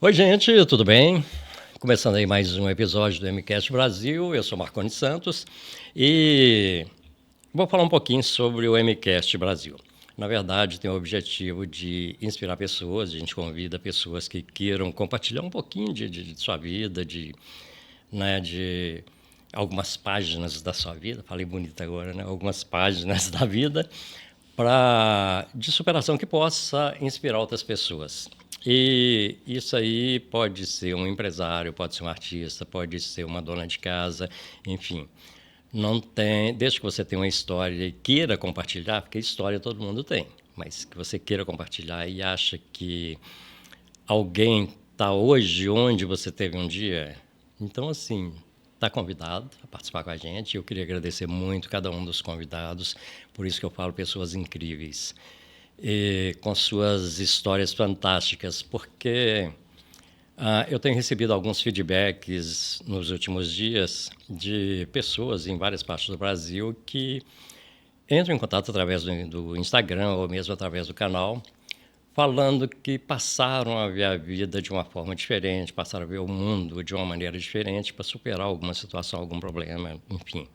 Oi, gente, tudo bem? Começando aí mais um episódio do MCast Brasil, eu sou Marconi Santos e vou falar um pouquinho sobre o MCast Brasil. Na verdade, tem o objetivo de inspirar pessoas, a gente convida pessoas que queiram compartilhar um pouquinho de sua vida, de algumas páginas da sua vida, falei bonito agora, né? Algumas páginas da vida, de superação que possa inspirar outras pessoas. E isso aí pode ser um empresário, pode ser um artista, pode ser uma dona de casa, enfim. Não tem, desde que você tenha uma história e queira compartilhar, porque história todo mundo tem, mas que você queira compartilhar e acha que alguém está hoje onde você teve um dia, então assim, está convidado a participar com a gente. Eu queria agradecer muito cada um dos convidados, por isso que eu falo pessoas incríveis. Com suas histórias fantásticas, porque eu tenho recebido alguns feedbacks nos últimos dias de pessoas em várias partes do Brasil que entram em contato através do Instagram ou mesmo através do canal, falando que passaram a ver a vida de uma forma diferente, passaram a ver o mundo de uma maneira diferente para superar alguma situação, algum problema, enfim,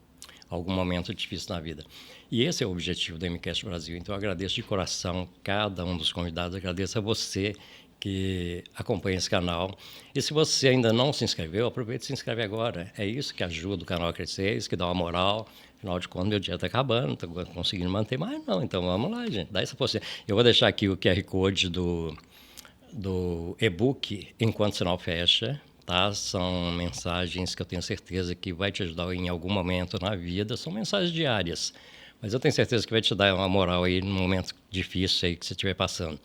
algum momento difícil na vida. E esse é o objetivo do MCast Brasil. Então, eu agradeço de coração cada um dos convidados, agradeço a você que acompanha esse canal. E se você ainda não se inscreveu, aproveite e se inscreve agora. É isso que ajuda o canal a crescer, é isso que dá uma moral. Afinal de contas, meu dia está acabando, estou conseguindo manter mais. Não, então vamos lá, gente, dá essa força. Eu vou deixar aqui o QR Code do e-book Enquanto o Sinal Fecha. Tá? São mensagens que eu tenho certeza que vai te ajudar em algum momento na vida. São mensagens diárias, mas eu tenho certeza que vai te dar uma moral aí num momento difícil aí que você estiver passando.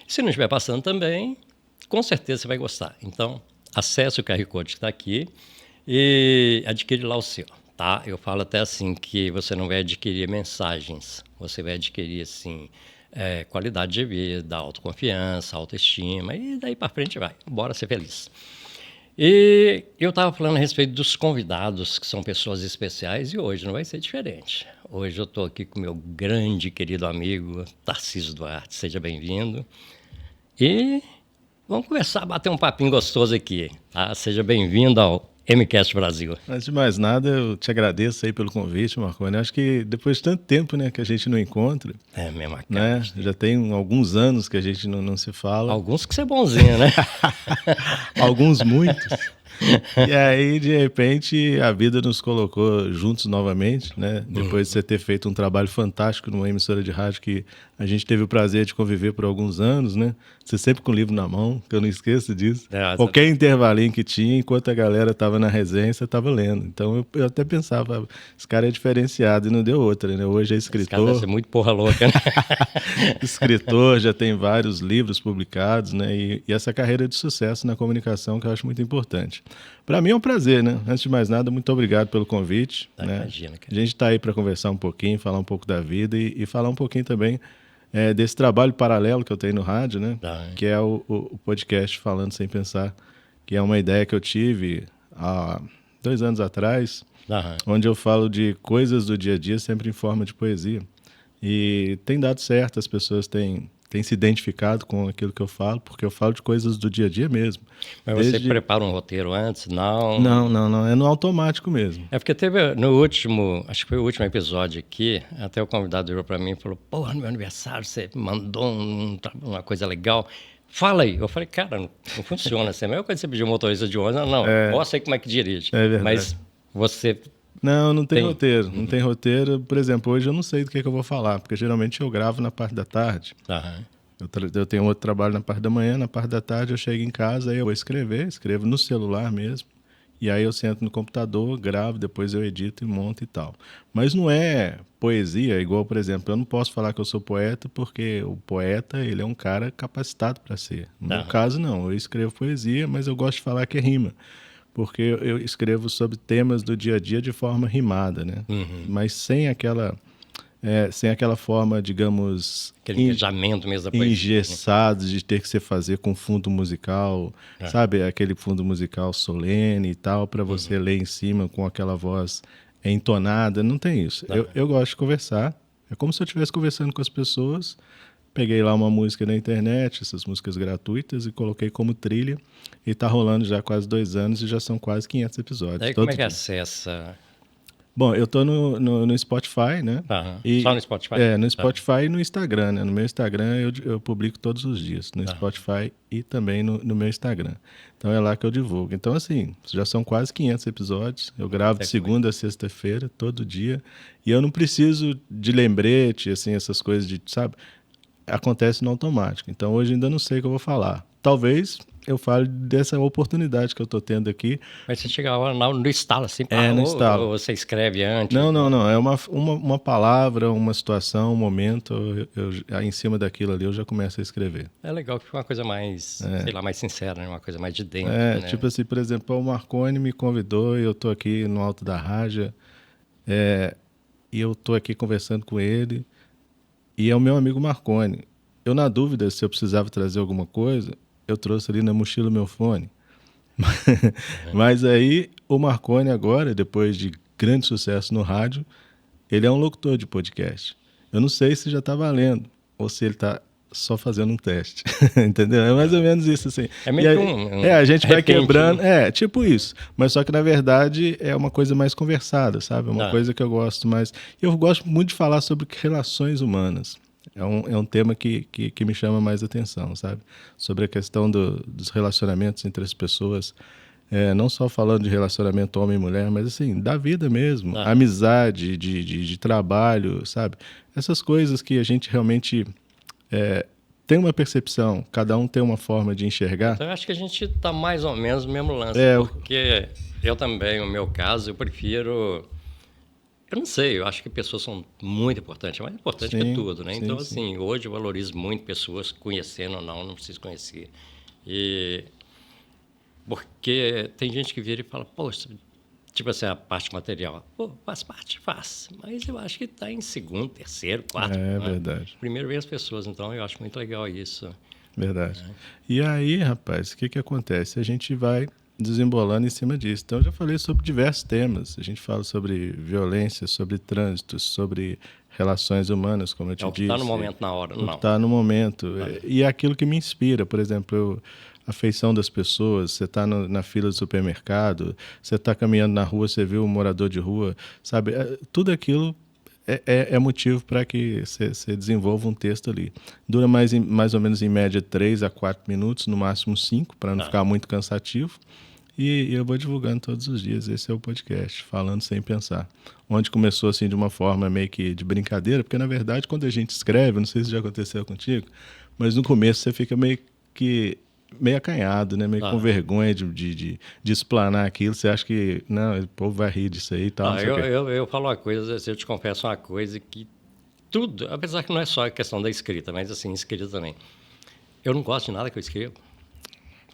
E se não estiver passando também, com certeza você vai gostar. Então, acesse o QR Code que está aqui e adquire lá o seu. Tá? Eu falo até assim que você não vai adquirir mensagens, você vai adquirir assim, qualidade de vida, autoconfiança, autoestima, e daí para frente vai. Bora ser feliz. E eu estava falando a respeito dos convidados, que são pessoas especiais, e hoje não vai ser diferente. Hoje eu estou aqui com meu grande querido amigo Tarcísio Duarte. Seja bem-vindo. E vamos começar a bater um papinho gostoso aqui. Tá? Seja bem-vindo ao MCast Brasil. Antes de mais nada, eu te agradeço aí pelo convite, Marconi. Acho que depois de tanto tempo, né, que a gente não encontra, É mesmo, cara. né? Já tem alguns anos que a gente não se fala. Alguns que você é bonzinho, né? Alguns muitos. E aí, de repente, a vida nos colocou juntos novamente, né? Depois de você ter feito um trabalho fantástico numa emissora de rádio que a gente teve o prazer de conviver por alguns anos, né? Você sempre com o livro na mão, que eu não esqueço disso. Qualquer intervalinho que tinha, enquanto a galera estava na resenha, você estava lendo. Então, eu até pensava, esse cara é diferenciado, e não deu outra, né? Hoje é escritor. Esse cara deve ser muito porra louca, né? Escritor, já tem vários livros publicados, né? E essa carreira de sucesso na comunicação que eu acho muito importante. Para mim é um prazer, né? Antes de mais nada, muito obrigado pelo convite. Né? Imagina, cara. A gente está aí para conversar um pouquinho, falar um pouco da vida e falar um pouquinho também desse trabalho paralelo que eu tenho no rádio, né? Que é o podcast Falando Sem Pensar, que é uma ideia que eu tive há 2 anos atrás, onde eu falo de coisas do dia a dia sempre em forma de poesia. E tem dado certo, as pessoas têm se identificado com aquilo que eu falo, porque eu falo de coisas do dia a dia mesmo. Mas você prepara um roteiro antes? Não. Não, é no automático mesmo. É porque teve no último, acho que foi o último episódio aqui, até o convidado virou para mim e falou: pô, no meu aniversário você mandou uma coisa legal. Fala aí. Eu falei, cara, não funciona assim. É a mesma coisa que você pedir um motorista de ônibus. Não, mostra aí como é que dirige. É verdade. Mas você... Não tem roteiro. Não tem roteiro. Por exemplo, hoje eu não sei do que eu vou falar, porque geralmente eu gravo na parte da tarde. Eu tenho outro trabalho na parte da manhã, na parte da tarde eu chego em casa, aí eu vou escrevo no celular mesmo, e aí eu sento no computador, gravo, depois eu edito e monto e tal. Mas não é poesia, igual, por exemplo, eu não posso falar que eu sou poeta, porque o poeta, ele é um cara capacitado para ser. No meu caso, não. Eu escrevo poesia, mas eu gosto de falar que é rima. Porque eu escrevo sobre temas do dia a dia de forma rimada, né? Mas sem aquela forma, digamos... Aquele engajamento mesmo da poesia. Engessado de ter que se fazer com fundo musical, sabe? Aquele fundo musical solene e tal, para você ler em cima com aquela voz entonada. Não tem isso. Eu gosto de conversar. É como se eu estivesse conversando com as pessoas peguei lá uma música na internet, essas músicas gratuitas, e coloquei como trilha. E tá rolando já há quase 2 anos e já são quase 500 episódios. Aí como é que acessa? Bom, eu tô no Spotify, né? Só no Spotify? No Spotify e no Instagram, né? No meu Instagram eu publico todos os dias, no Spotify e também no meu Instagram. Então é lá que eu divulgo. Então, assim, já são quase 500 episódios. Eu gravo de segunda a sexta-feira, todo dia. E eu não preciso de lembrete, assim, essas coisas de, sabe? Acontece no automático. Então, hoje ainda não sei o que eu vou falar. Talvez eu fale dessa oportunidade que eu estou tendo aqui. Mas você chega lá no estalo, assim, no estalo. Ou você escreve antes? Não. É uma palavra, uma situação, um momento, em cima daquilo ali eu já começo a escrever. É legal que fica uma coisa mais, sei lá, mais sincera, né? Uma coisa mais de dentro. Né? Tipo assim, por exemplo, o Marconi me convidou e eu estou aqui no alto da Raja, e eu estou aqui conversando com ele, e é o meu amigo Marconi. Eu, na dúvida se eu precisava trazer alguma coisa, eu trouxe ali na mochila meu fone. Mas aí o Marconi agora, depois de grande sucesso no rádio, ele é um locutor de podcast. Eu não sei se já está valendo ou se ele está só fazendo um teste. Entendeu? É mais ou menos isso, assim. É meio que a gente vai quebrando. Tipo isso. Mas só que, na verdade, é uma coisa mais conversada, sabe? É uma coisa que eu gosto mais. Eu gosto muito de falar sobre relações humanas. É um tema que me chama mais atenção, sabe? Sobre a questão dos relacionamentos entre as pessoas. Não só falando de relacionamento homem e mulher, mas assim, da vida mesmo. Amizade, de trabalho, sabe? Essas coisas que a gente realmente tem uma percepção, cada um tem uma forma de enxergar. Então, eu acho que a gente está mais ou menos no mesmo lance, porque eu também, no meu caso, eu prefiro... Eu não sei, eu acho que pessoas são muito importantes, é mais importante que tudo, né? Então, assim, hoje eu valorizo muito pessoas, conhecendo ou não preciso conhecer. Porque tem gente que vira e fala, poxa, tipo assim, a parte material, faz parte, faz. Mas eu acho que está em segundo, terceiro, quarto. Verdade. Primeiro vem as pessoas, então eu acho muito legal isso. Verdade. E aí, rapaz, o que acontece? A gente vai desembolando em cima disso. Então, eu já falei sobre diversos temas. A gente fala sobre violência, sobre trânsito, sobre relações humanas, como eu te disse. É o que está no momento, na hora, não. Está no momento. E é aquilo que me inspira. Por exemplo, a afeição das pessoas. Você está na fila do supermercado, você está caminhando na rua, você viu um morador de rua, sabe? Tudo aquilo é motivo para que você desenvolva um texto ali. Dura mais ou menos, em média, 3 a 4 minutos, no máximo 5, para não ficar muito cansativo. E eu vou divulgando todos os dias. Esse é o podcast, Falando Sem Pensar. Onde começou assim de uma forma meio que de brincadeira, porque na verdade quando a gente escreve, não sei se já aconteceu contigo, mas no começo você fica meio acanhado, né? Meio com vergonha de explanar aquilo. Você acha que não, o povo vai rir disso aí e tal. Eu falo uma coisa, eu te confesso uma coisa que tudo, apesar que não é só a questão da escrita, mas assim, escrita também. Eu não gosto de nada que eu escrevo.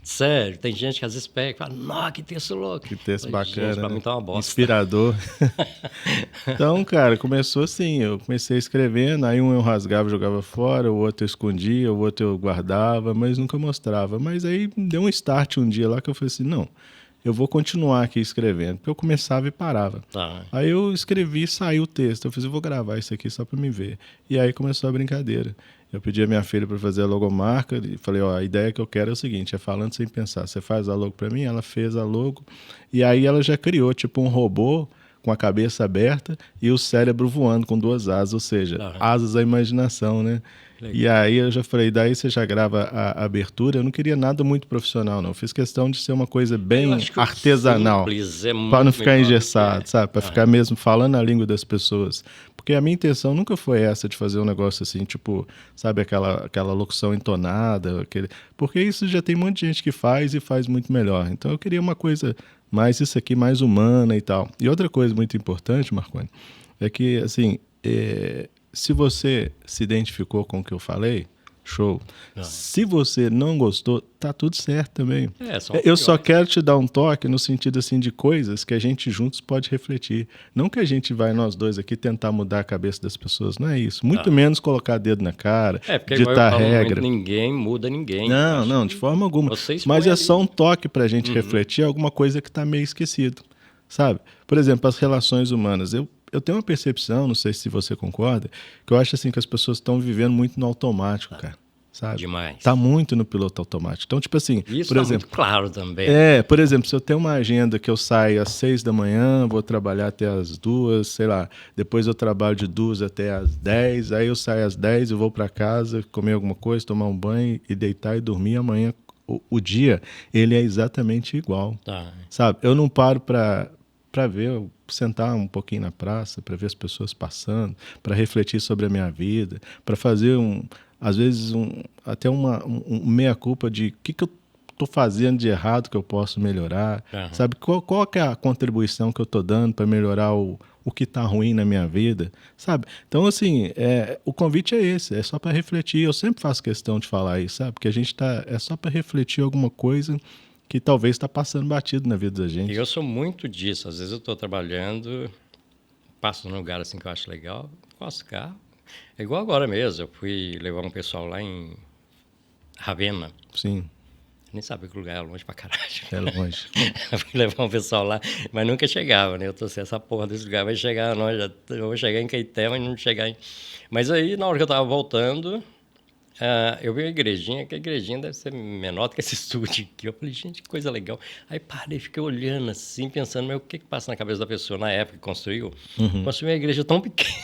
Sério, tem gente que às vezes pega e fala, nossa, que texto louco. Que texto bacana. Gente, pra mim tá uma bosta. Inspirador. Então, cara, começou assim, eu comecei escrevendo, aí um eu rasgava e jogava fora, o outro eu escondia, o outro eu guardava, mas nunca mostrava. Mas aí deu um start um dia lá que eu falei assim, não, eu vou continuar aqui escrevendo, porque eu começava e parava. Aí eu escrevi e saiu o texto, eu falei, eu vou gravar isso aqui só pra me ver. E aí começou a brincadeira. Eu pedi a minha filha para fazer a logomarca e falei, a ideia que eu quero é o seguinte, é Falando Sem Pensar. Você faz a logo para mim? Ela fez a logo e aí ela já criou tipo um robô com a cabeça aberta e o cérebro voando com 2 asas, ou seja, asas da imaginação, né? Legal. E aí eu já falei, daí você já grava a abertura. Eu não queria nada muito profissional, não. Eu fiz questão de ser uma coisa bem artesanal, para não ficar engessado, sabe? Para ficar mesmo falando a língua das pessoas. Porque a minha intenção nunca foi essa de fazer um negócio assim, tipo, sabe, aquela locução entonada, porque isso já tem um monte de gente que faz e faz muito melhor. Então eu queria uma coisa mais isso aqui, mais humana e tal. E outra coisa muito importante, Marconi, é que, assim, se você se identificou com o que eu falei, show. Se você não gostou, tá tudo certo também. Eu só quero te dar um toque no sentido assim de coisas que a gente juntos pode refletir. Não que a gente vai, nós dois aqui, tentar mudar a cabeça das pessoas. Não é isso. Muito menos colocar dedo na cara, ditar regra. Ninguém muda ninguém. Não, de forma alguma. Mas é só um toque pra gente refletir alguma coisa que tá meio esquecido. Sabe? Por exemplo, as relações humanas. eu tenho uma percepção, não sei se você concorda, que eu acho assim que as pessoas estão vivendo muito no automático, cara. Sabe? Demais. Tá muito no piloto automático. Então, tipo assim, isso por tá exemplo, muito claro também. Por exemplo, se eu tenho uma agenda que eu saio às 6 da manhã, vou trabalhar até às 2, sei lá, depois eu trabalho de 2 até às 10, aí eu saio às 10, eu vou para casa, comer alguma coisa, tomar um banho e deitar e dormir. Amanhã o dia, ele é exatamente igual. Tá. Sabe? Eu não paro para ver, sentar um pouquinho na praça, para ver as pessoas passando, para refletir sobre a minha vida, para fazer às vezes até um meia-culpa de o que eu estou fazendo de errado que eu posso melhorar, sabe? Qual que é a contribuição que eu estou dando para melhorar o que está ruim na minha vida, sabe? Então, assim, o convite é esse, é só para refletir. Eu sempre faço questão de falar isso, sabe? Porque a gente é só para refletir alguma coisa que talvez está passando batido na vida da gente. Eu sou muito disso. Às vezes eu estou trabalhando, passo num lugar assim que eu acho legal, posso carro. É igual agora mesmo, eu fui levar um pessoal lá em Ravenna. Sim. Nem sabia que o lugar é longe pra caralho. É longe. Eu fui levar um pessoal lá, mas nunca chegava, né? Eu tô assim, essa porra desse lugar vai chegar, não, eu vou chegar em Caeté, mas não chegar em... Mas aí, na hora que eu tava voltando, eu vi uma igrejinha, que a igrejinha deve ser menor do que esse estúdio aqui. Eu falei, gente, que coisa legal. Aí parei, fiquei olhando assim, pensando, mas o que passa na cabeça da pessoa na época que construiu? Construiu uma igreja tão pequena.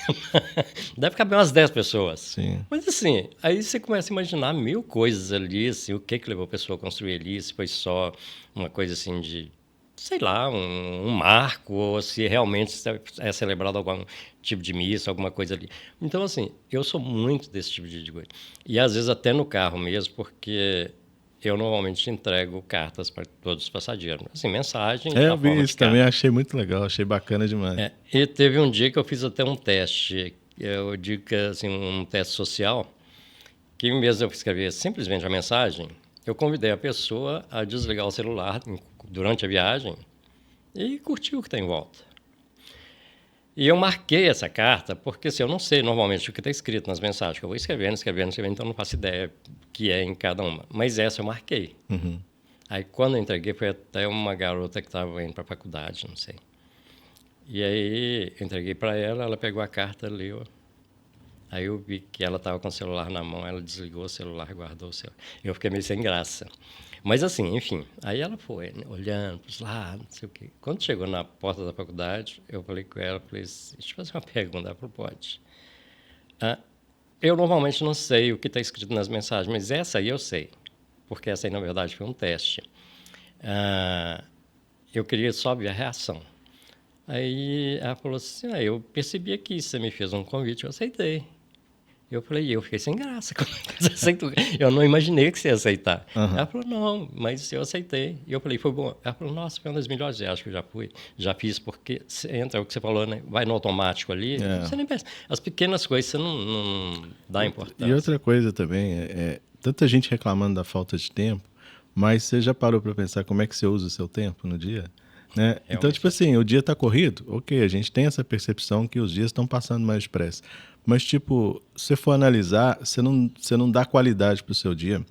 Deve caber umas 10 pessoas. Sim. Mas assim, aí você começa a imaginar 1000 coisas ali, assim, o que levou a pessoa a construir ali, se foi só uma coisa assim de, sei lá, um marco, ou se realmente é celebrado algum tipo de missa, alguma coisa ali. Então, assim, eu sou muito desse tipo de coisa. E às vezes até no carro mesmo, porque eu normalmente entrego cartas para todos os passageiros. Assim, mensagem. Eu vi isso também, achei muito legal, achei bacana demais. E teve um dia que eu fiz até um teste, eu digo que assim, um teste social, que mesmo eu escrevi simplesmente a mensagem, eu convidei a pessoa a desligar o celular durante a viagem e curtir o que está em volta. E eu marquei essa carta, porque assim, eu não sei normalmente o que está escrito nas mensagens, que eu vou escrevendo, então não faço ideia o que é em cada uma. Mas essa eu marquei. Aí quando eu entreguei, foi até uma garota que estava indo para a faculdade, não sei. E aí eu entreguei para ela, ela pegou a carta, leu. Aí eu vi que ela estava com o celular na mão, ela desligou o celular, guardou o celular. Eu fiquei meio sem graça. Mas assim, enfim, aí ela foi, né, olhando para os lados, não sei o quê. Quando chegou na porta da faculdade, eu falei com ela, falei assim, deixa eu fazer uma pergunta. Ela falou, pode. Eu normalmente não sei o que está escrito nas mensagens, mas essa aí eu sei, porque essa aí, na verdade, foi um teste. Eu queria só ver a reação. Aí ela falou assim, eu percebi aqui, você me fez um convite, eu aceitei. Eu falei, eu fiquei sem graça. Eu não imaginei que você ia aceitar. Ela falou, não, mas eu aceitei. E eu falei, foi bom. Ela falou, nossa, foi uma das melhores viagens que eu já fui. Já fiz, porque você entra, o que você falou, né? Vai no automático ali, você nem pensa. As pequenas coisas você não dá importância. E outra coisa também, tanta gente reclamando da falta de tempo, mas você já parou para pensar como é que você usa o seu tempo no dia? Né? Então, tipo assim, o dia está corrido, ok, a gente tem essa percepção que os dias estão passando mais depressa. Mas, tipo, se você for analisar, você não dá qualidade para o seu dia.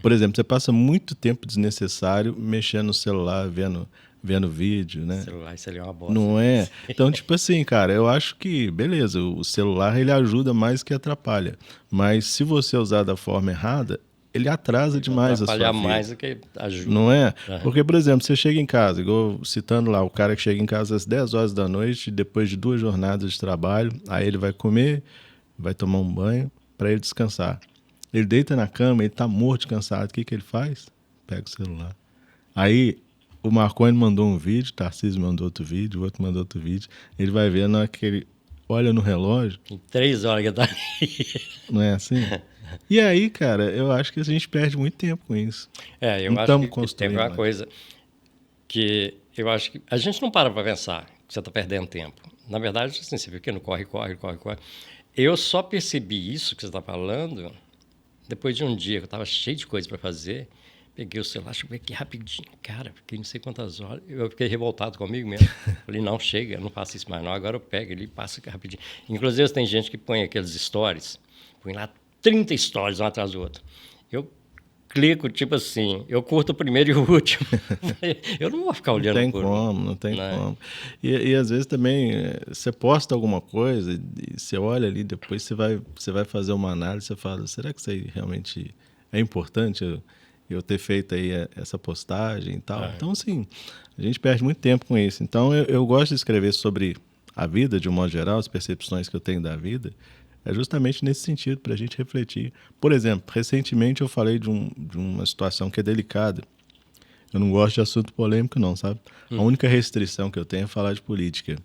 Por exemplo, você passa muito tempo desnecessário mexendo no celular, vendo vídeo, né? O celular, isso ali é uma bosta. Não é? Então, tipo assim, cara, eu acho que, beleza, o celular ele ajuda mais que atrapalha. Mas se você usar da forma errada, ele atrasa demais a sua vida. Atrapalha mais do que ajuda. Não é? Porque, por exemplo, você chega em casa, igual citando lá, o cara que chega em casa às 10 horas da noite, depois de 2 jornadas de trabalho, aí ele vai comer, vai tomar um banho para ele descansar. Ele deita na cama, ele tá morto de cansado. O que ele faz? Pega o celular. Aí o Marconi mandou um vídeo, o Tarcísio mandou outro vídeo, o outro mandou outro vídeo. Ele vai vendo na hora que ele olha no relógio. Em 3 horas que tá Não é assim? E aí, cara, eu acho que a gente perde muito tempo com isso. Eu acho que tem uma coisa que eu acho que a gente não para pensar que você está perdendo tempo. Na verdade, assim, você viu que não corre. Eu só percebi isso que você está falando depois de um dia que eu estava cheio de coisa para fazer. Peguei o celular, cheguei aqui rapidinho. Cara, fiquei não sei quantas horas. Eu fiquei revoltado comigo mesmo. Falei, não, chega, eu não faço isso mais não. Agora eu pego ele e passo aqui rapidinho. Inclusive, tem gente que põe aqueles stories, põe lá 30 stories um atrás do outro. Eu clico, tipo assim, eu curto o primeiro e o último. Eu não vou ficar olhando não tem como. E às vezes também você posta alguma coisa e você olha ali, depois você vai fazer uma análise, você fala, será que isso aí realmente é importante eu ter feito aí essa postagem e tal? Então, assim, a gente perde muito tempo com isso. Então, eu gosto de escrever sobre a vida, de um modo geral, as percepções que eu tenho da vida, é justamente nesse sentido, para a gente refletir. Por exemplo, recentemente eu falei de uma situação que é delicada. Eu não gosto de assunto polêmico, não, sabe? A única restrição que eu tenho é falar de política.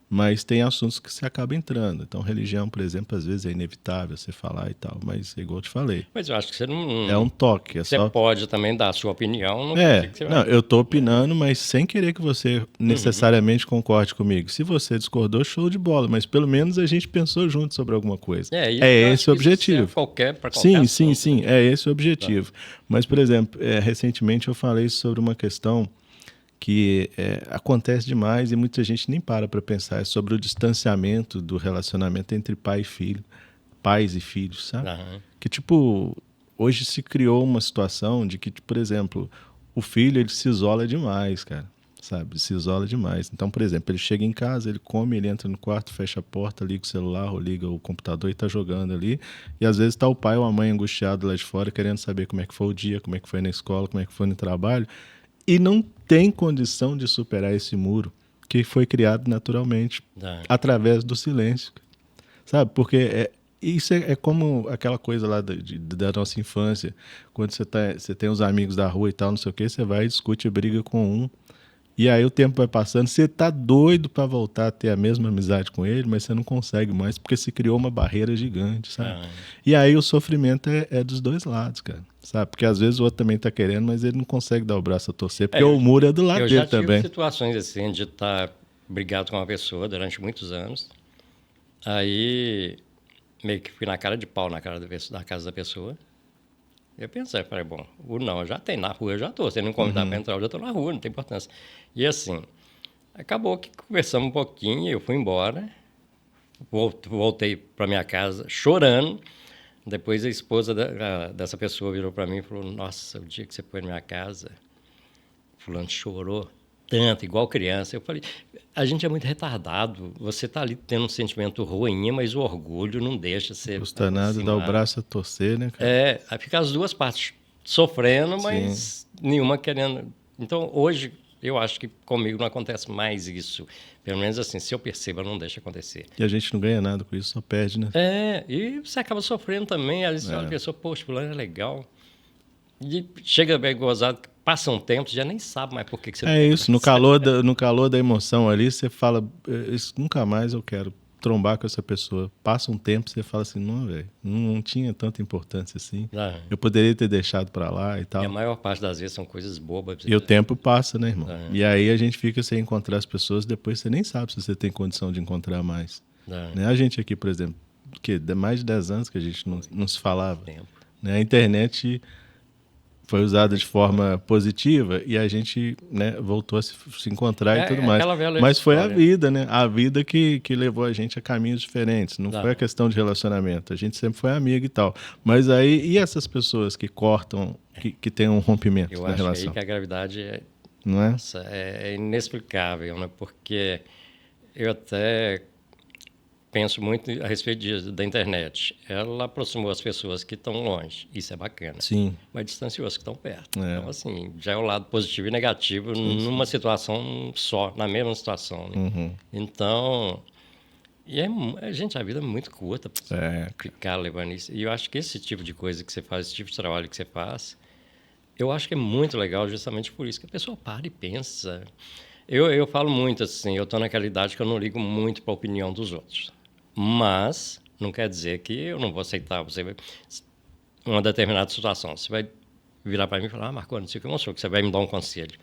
Mas tem assuntos que você acaba entrando. Então, religião, por exemplo, às vezes é inevitável você falar e tal. Mas, igual eu te falei. Mas eu acho que você não... É um toque. Você pode também dar a sua opinião. Não eu tô opinando, mas sem querer que você necessariamente concorde comigo. Se você discordou, show de bola. Mas pelo menos a gente pensou junto sobre alguma coisa. É esse o objetivo. Para qualquer sim, assunto, sim. É esse o objetivo. Mas, por exemplo, recentemente eu falei sobre uma questão que acontece demais e muita gente nem para pensar, é sobre o distanciamento do relacionamento entre pai e filho, pais e filhos, sabe? Que, tipo, hoje se criou uma situação de que, por exemplo, o filho, ele se isola demais, cara, sabe? Se isola demais. Então, por exemplo, ele chega em casa, ele come, ele entra no quarto, fecha a porta, liga o celular ou liga o computador e tá jogando ali. E às vezes tá o pai ou a mãe angustiado lá de fora, querendo saber como é que foi o dia, como é que foi na escola, como é que foi no trabalho. E não tem condição de superar esse muro que foi criado naturalmente através do silêncio, sabe? Porque isso é como aquela coisa lá da nossa infância, quando você tem os amigos da rua e tal, não sei o que, você vai, discute, briga com um, e aí o tempo vai passando, você tá doido para voltar a ter a mesma amizade com ele, mas você não consegue mais, porque se criou uma barreira gigante, sabe? E aí o sofrimento é dos dois lados, cara, sabe? Porque às vezes o outro também tá querendo, mas ele não consegue dar o braço a torcer, porque o muro é do lado dele também. Eu já tive situações assim, de estar brigado com uma pessoa durante muitos anos, aí meio que fui na cara de pau na casa da pessoa. Eu pensei, falei, bom, não, já tem na rua, eu já estou. Se ele não convidar para entrar, eu já estou na rua, não tem importância. E assim, acabou que conversamos um pouquinho, eu fui embora, voltei para minha casa chorando. Depois a esposa dessa pessoa virou para mim e falou, nossa, o dia que você foi na minha casa, fulano chorou tanto, igual criança. Eu falei, a gente é muito retardado. Você está ali tendo um sentimento ruim, mas o orgulho não deixa você... Não custa nada dar o braço a torcer, né, cara? Aí fica as duas partes sofrendo, mas nenhuma querendo... Então, hoje, eu acho que comigo não acontece mais isso. Pelo menos assim, se eu percebo, eu não deixo acontecer. E a gente não ganha nada com isso, só perde, né? E você acaba sofrendo também. Às vezes você olha a pessoa, poxa, fulano é legal. E chega bem gozado, passa um tempo, você já nem sabe mais por que você... isso, no calor da emoção ali, você fala, isso nunca mais eu quero trombar com essa pessoa. Passa um tempo, você fala assim, não, velho, não tinha tanta importância assim. Eu poderia ter deixado pra lá e tal. E a maior parte das vezes são coisas bobas. E o tempo passa, né, irmão? E aí a gente fica sem encontrar as pessoas, depois você nem sabe se você tem condição de encontrar mais. Né? A gente aqui, por exemplo, mais de 10 anos que a gente não se falava. Né? A internet foi usada de forma positiva e a gente, né, voltou a se encontrar e tudo mais. Mas foi a vida, né? A vida que levou a gente a caminhos diferentes. Não foi a questão de relacionamento. A gente sempre foi amigo e tal. Mas aí, e essas pessoas que cortam, que tem um rompimento na relação? Eu acho que a gravidade não é? Nossa, é inexplicável, né? Porque eu até penso muito a respeito da internet. Ela aproximou as pessoas que estão longe. Isso é bacana. Sim. Mas distanciou as que estão perto. Então, assim, já é o lado positivo e negativo numa situação só, na mesma situação. Né? Então, gente, a vida é muito curta para ficar levando isso. E eu acho que esse tipo de coisa que você faz, esse tipo de trabalho que você faz, eu acho que é muito legal justamente por isso, que a pessoa para e pensa. Eu falo muito assim, eu estou naquela idade que eu não ligo muito para a opinião dos outros. Mas não quer dizer que eu não vou aceitar uma determinada situação. Você vai virar para mim e falar, Marconi, não sei o que eu não sou, que você vai me dar um conselho.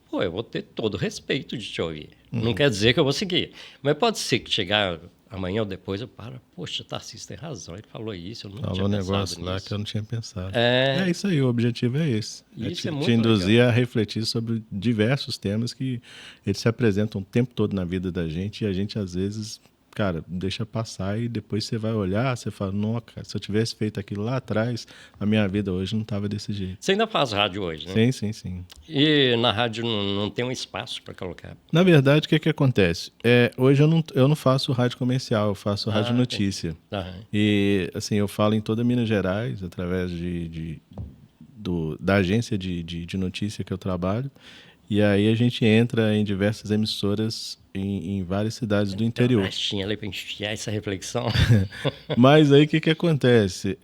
Pô, eu vou ter todo o respeito de te ouvir. Não quer dizer que eu vou seguir. Mas pode ser que chegar amanhã ou depois eu paro, poxa, Tarcísio tem razão, ele falou isso, eu não tinha pensado nisso. Falou um negócio lá que eu não tinha pensado. É isso aí, o objetivo é esse. Isso te induzir a refletir sobre diversos temas que eles se apresentam o tempo todo na vida da gente e a gente, às vezes, cara, deixa passar e depois você vai olhar, você fala, não, cara, se eu tivesse feito aquilo lá atrás, a minha vida hoje não estava desse jeito. Você ainda faz rádio hoje, né? Sim. E na rádio não tem um espaço para colocar? Na verdade, o que acontece? Hoje eu não faço rádio comercial, eu faço rádio notícia. E, assim, eu falo em toda Minas Gerais, através da agência de notícia que eu trabalho. E aí a gente entra em diversas emissoras em várias cidades do interior. Tinha ali para enfiar essa reflexão. Mas aí o que acontece?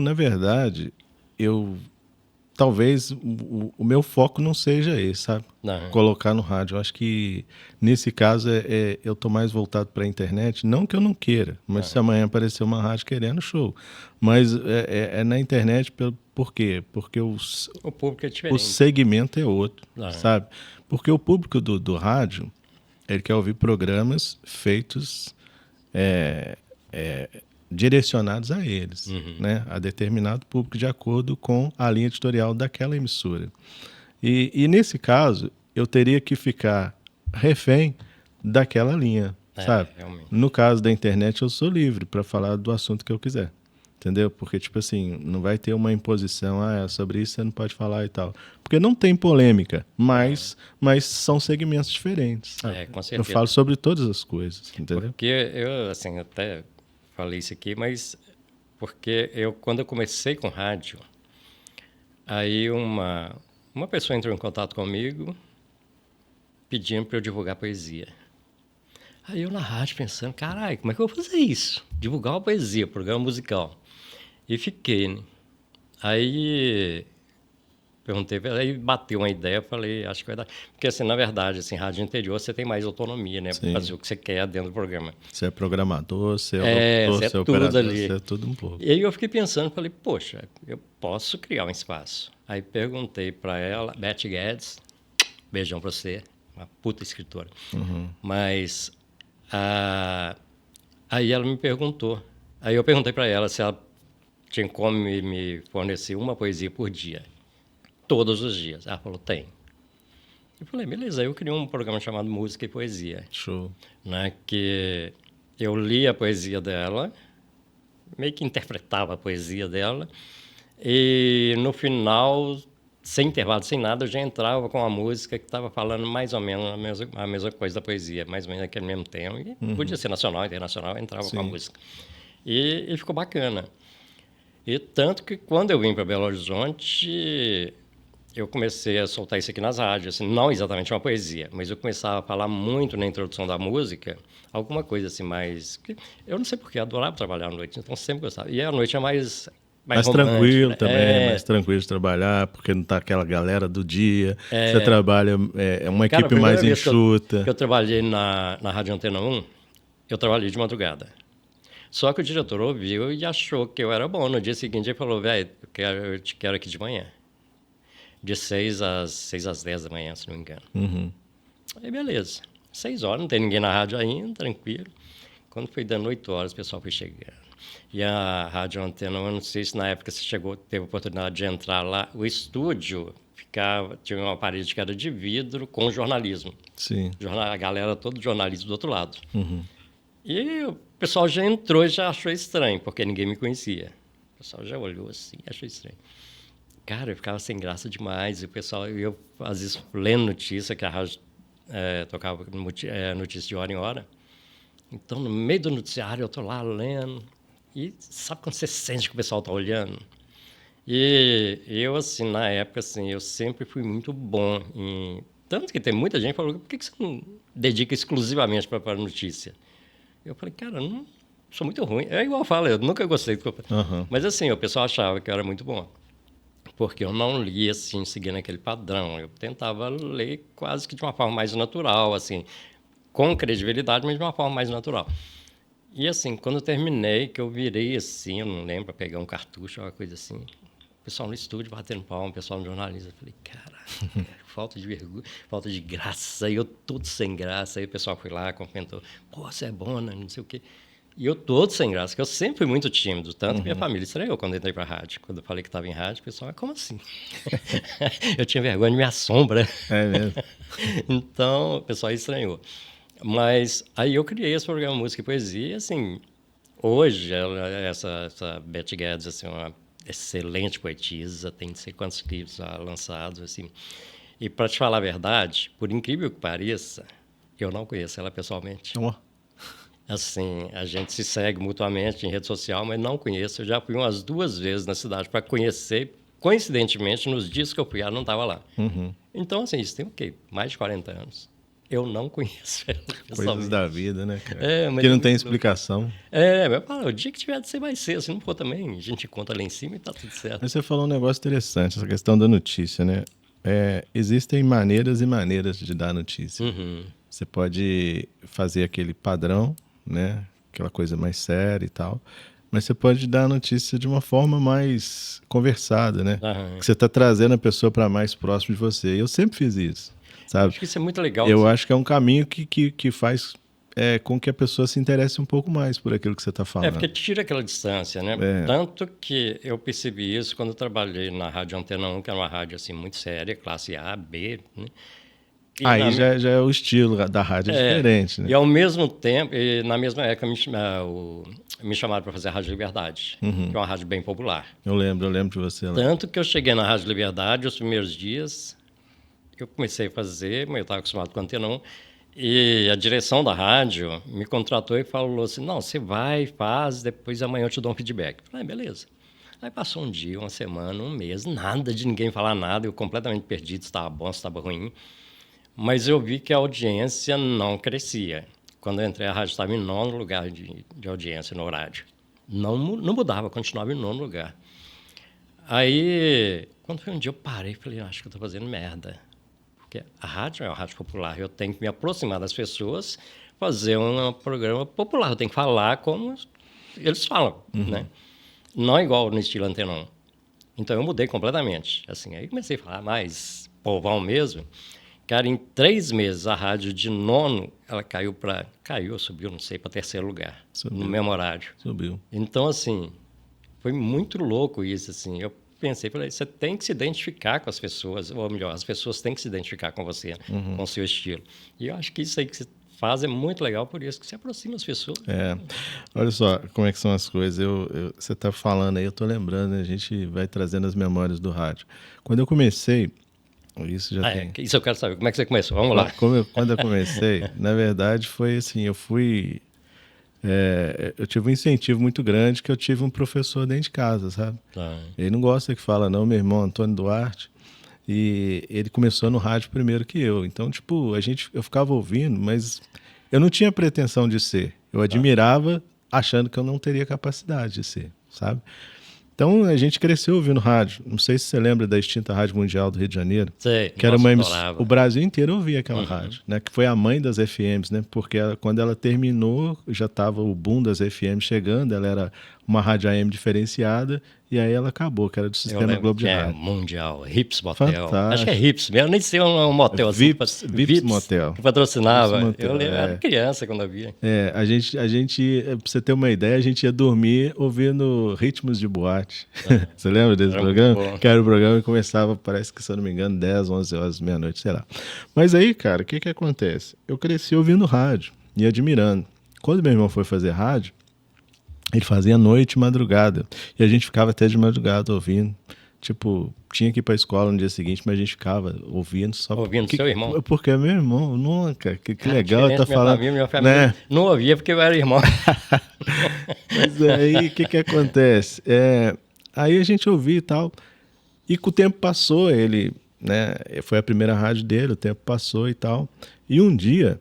Na verdade, talvez o meu foco não seja esse, sabe? Colocar no rádio. Eu acho que nesse caso eu estou mais voltado para a internet. Não que eu não queira, mas se amanhã aparecer uma rádio querendo, show. Mas é na internet por quê? Porque o público é diferente. O segmento é outro, sabe? Porque o público do rádio, ele quer ouvir programas feitos direcionados a eles, né? A determinado público de acordo com a linha editorial daquela emissora. E nesse caso, eu teria que ficar refém daquela linha, sabe? Realmente. No caso da internet, eu sou livre para falar do assunto que eu quiser. Entendeu? Porque, tipo assim, não vai ter uma imposição, sobre isso você não pode falar e tal. Porque não tem polêmica, mas são segmentos diferentes. Com certeza. Eu falo sobre todas as coisas, entendeu? Porque eu, assim, até falei isso aqui, mas porque quando eu comecei com rádio, aí uma pessoa entrou em contato comigo pedindo para eu divulgar poesia. Aí eu na rádio pensando, caralho, como é que eu vou fazer isso? Divulgar uma poesia, programa musical. E fiquei, né? Aí perguntei, aí bateu uma ideia, falei, acho que vai dar. Porque, assim, na verdade, assim, rádio interior, você tem mais autonomia, né? Para fazer o que você quer dentro do programa. Você é programador, você é locutor, você é operador, ali. Você é tudo um pouco. E aí eu fiquei pensando, falei, poxa, eu posso criar um espaço. Aí perguntei para ela, Beth Guedes, beijão para você, uma puta escritora. Mas aí ela me perguntou, aí eu perguntei para ela se ela tinha como me fornecer uma poesia por dia, todos os dias. Ela falou, tem. Eu falei, beleza. Aí eu criei um programa chamado Música e Poesia. Show. Né, que eu lia a poesia dela, meio que interpretava a poesia dela, e no final, sem intervalo, sem nada, eu já entrava com a música que estava falando mais ou menos a mesma coisa da poesia, mais ou menos naquele mesmo tema. E podia ser nacional, internacional, eu entrava com a música. E ficou bacana. E tanto que quando eu vim para Belo Horizonte, eu comecei a soltar isso aqui nas rádios, assim, não exatamente uma poesia, mas eu começava a falar muito na introdução da música, alguma coisa assim mais... Eu não sei porquê, adorava trabalhar à noite, então sempre gostava. E a noite é mais tranquilo, né? Também, mais é tranquilo de trabalhar, porque não tá aquela galera do dia, você trabalha, uma equipe mais enxuta. Que eu trabalhei na Rádio Antena 1, eu trabalhei de madrugada. Só que o diretor ouviu e achou que eu era bom. No dia seguinte ele falou, velho, eu te quero aqui de manhã. De 6 às 10 da manhã, se não me engano. Aí beleza. 6 horas, não tem ninguém na rádio ainda, tranquilo. Quando foi dando 8 horas, o pessoal foi chegando. E a Rádio Antena, eu não sei se na época você teve a oportunidade de entrar lá. O estúdio tinha uma parede que era de vidro com jornalismo. Sim. A galera toda jornalismo do outro lado. E o pessoal já entrou e já achou estranho, porque ninguém me conhecia. O pessoal já olhou assim, achou estranho. Cara, eu ficava sem graça demais. E o pessoal, eu às vezes lendo notícia, que a rádio tocava notícia de hora em hora. Então, no meio do noticiário, eu estou lá lendo. E sabe quando você sente que o pessoal está olhando? E eu, assim, na época, assim, eu sempre fui muito bom em... Tanto que tem muita gente que falou, por que você não dedica exclusivamente para a notícia? Eu falei, cara, não sou muito ruim. É igual eu falo, eu nunca gostei. Mas, assim, o pessoal achava que eu era muito bom. Porque eu não lia, assim, seguindo aquele padrão. Eu tentava ler quase que de uma forma mais natural, assim, com credibilidade, mas de uma forma mais natural. E, assim, quando eu terminei, que eu virei, assim, eu não lembro, pegar um cartucho, uma coisa assim, o pessoal no estúdio batendo palma, o pessoal no jornalismo, eu falei, caralho, falta de vergonha, falta de graça, e eu todo sem graça. Aí o pessoal foi lá, comentou, pô, você é bom, né? Não sei o quê. E eu todo sem graça, porque eu sempre fui muito tímido, tanto que minha família estranhou quando eu entrei para a rádio. Quando eu falei que estava em rádio, o pessoal, como assim? Eu tinha vergonha de minha sombra. É mesmo? Então, o pessoal estranhou. Mas aí eu criei esse programa Música e Poesia, assim, hoje essa Beth Guedes, assim, uma excelente poetisa, tem não sei quantos livros lançados, assim. E para te falar a verdade, por incrível que pareça, eu não conheço ela pessoalmente. Oh. Assim, a gente se segue mutuamente em rede social, mas não conheço. Eu já fui umas 2 vezes na cidade para conhecer. Coincidentemente, nos dias que eu fui, ela não estava lá. Uhum. Então, assim, isso tem o quê? Mais de 40 anos. Eu não conheço ela Coisas da vida, né, cara? mas que não tem explicação. Mas o dia que tiver de ser vai ser. Se não for também, a gente conta lá em cima e tá tudo certo. Mas você falou um negócio interessante, essa questão da notícia, né? Existem maneiras e maneiras de dar notícia. Uhum. Você pode fazer aquele padrão, né? Aquela coisa mais séria e tal. Mas você pode dar a notícia de uma forma mais conversada, né? Uhum. Que você está trazendo a pessoa para mais próximo de você. Eu sempre fiz isso, sabe? Acho que isso é muito legal. Eu acho que é um caminho que faz com que a pessoa se interesse um pouco mais por aquilo que você está falando. Porque tira aquela distância, né? Tanto que eu percebi isso quando eu trabalhei na Rádio Antena 1, que era uma rádio assim, muito séria, classe A, B, né? Aí já é o estilo da rádio diferente, né? E ao mesmo tempo, na mesma época, me chamaram para fazer a Rádio Liberdade, que é uma rádio bem popular. Eu lembro de você lá. Tanto que eu cheguei na Rádio Liberdade, os primeiros dias, eu comecei a fazer, mas eu estava acostumado com a Antena 1, e a direção da rádio me contratou e falou assim, não, você vai, faz, depois amanhã eu te dou um feedback. Eu falei, beleza. Aí passou um dia, uma semana, um mês, nada de ninguém falar nada, eu completamente perdido, se estava bom, se estava ruim. Mas eu vi que a audiência não crescia. Quando eu entrei, a rádio estava em 9º lugar de audiência no horário. Não mudava, continuava em 9º lugar. Aí, quando foi um dia, eu parei e falei, acho que eu estou fazendo merda. Porque a rádio é uma rádio popular, eu tenho que me aproximar das pessoas, fazer um programa popular. Eu tenho que falar como eles falam, né? Não igual no estilo Antena 1. Então, eu mudei completamente. Assim, aí comecei a falar mais povão mesmo. Cara, em 3 meses, a rádio de 9º, ela subiu, não sei, para 3º lugar, no mesmo horário. Subiu. Então, assim, foi muito louco isso, assim. Eu falei, você tem que se identificar com as pessoas, ou melhor, as pessoas têm que se identificar com você, com o seu estilo. E eu acho que isso aí que você faz é muito legal, por isso que se aproxima as pessoas. Olha só como é que são as coisas. Você está falando aí, eu estou lembrando, né? A gente vai trazendo as memórias do rádio. Quando eu comecei, isso já tem. Isso eu quero saber. Como é que você começou? Vamos lá. Quando eu comecei, na verdade, foi assim, eu tive um incentivo muito grande que eu tive um professor dentro de casa, sabe? Ele não gosta que fala, não, meu irmão Antônio Duarte, e ele começou no rádio primeiro que eu. Então, tipo, eu ficava ouvindo, mas eu não tinha pretensão de ser. Eu admirava, achando que eu não teria capacidade de ser, sabe? Então, a gente cresceu ouvindo rádio. Não sei se você lembra da extinta Rádio Mundial do Rio de Janeiro. Sei, que era o Brasil inteiro ouvia aquela rádio, né? Que foi a mãe das FMs, né? Porque quando ela terminou, já estava o boom das FMs chegando, ela era uma rádio AM diferenciada, e aí ela acabou, que era do Sistema Globo de Rádio. Mundial, Rips Motel. Fantástico. Acho que é Rips mesmo, nem sei um motel assim. Vips Motel. Que patrocinava. Vips Motel, eu lembro, era criança quando eu via. A gente, pra você ter uma ideia, a gente ia dormir ouvindo Ritmos de Boate. Você lembra desse programa? Que era o programa que começava, parece que, se eu não me engano, 10, 11 horas, meia-noite, sei lá. Mas aí, cara, o que acontece? Eu cresci ouvindo rádio e admirando. Quando meu irmão foi fazer rádio, ele fazia noite e madrugada. E a gente ficava até de madrugada ouvindo. Tipo, tinha que ir pra escola no dia seguinte, mas a gente ficava ouvindo só... Ouvindo seu irmão? Porque é meu irmão, nunca. Que legal, tá falando... Minha família né? Não ouvia porque eu era irmão. Mas aí, o que acontece? Aí a gente ouvia e tal. E com o tempo passou, ele... né? Foi a primeira rádio dele, o tempo passou e tal. E um dia,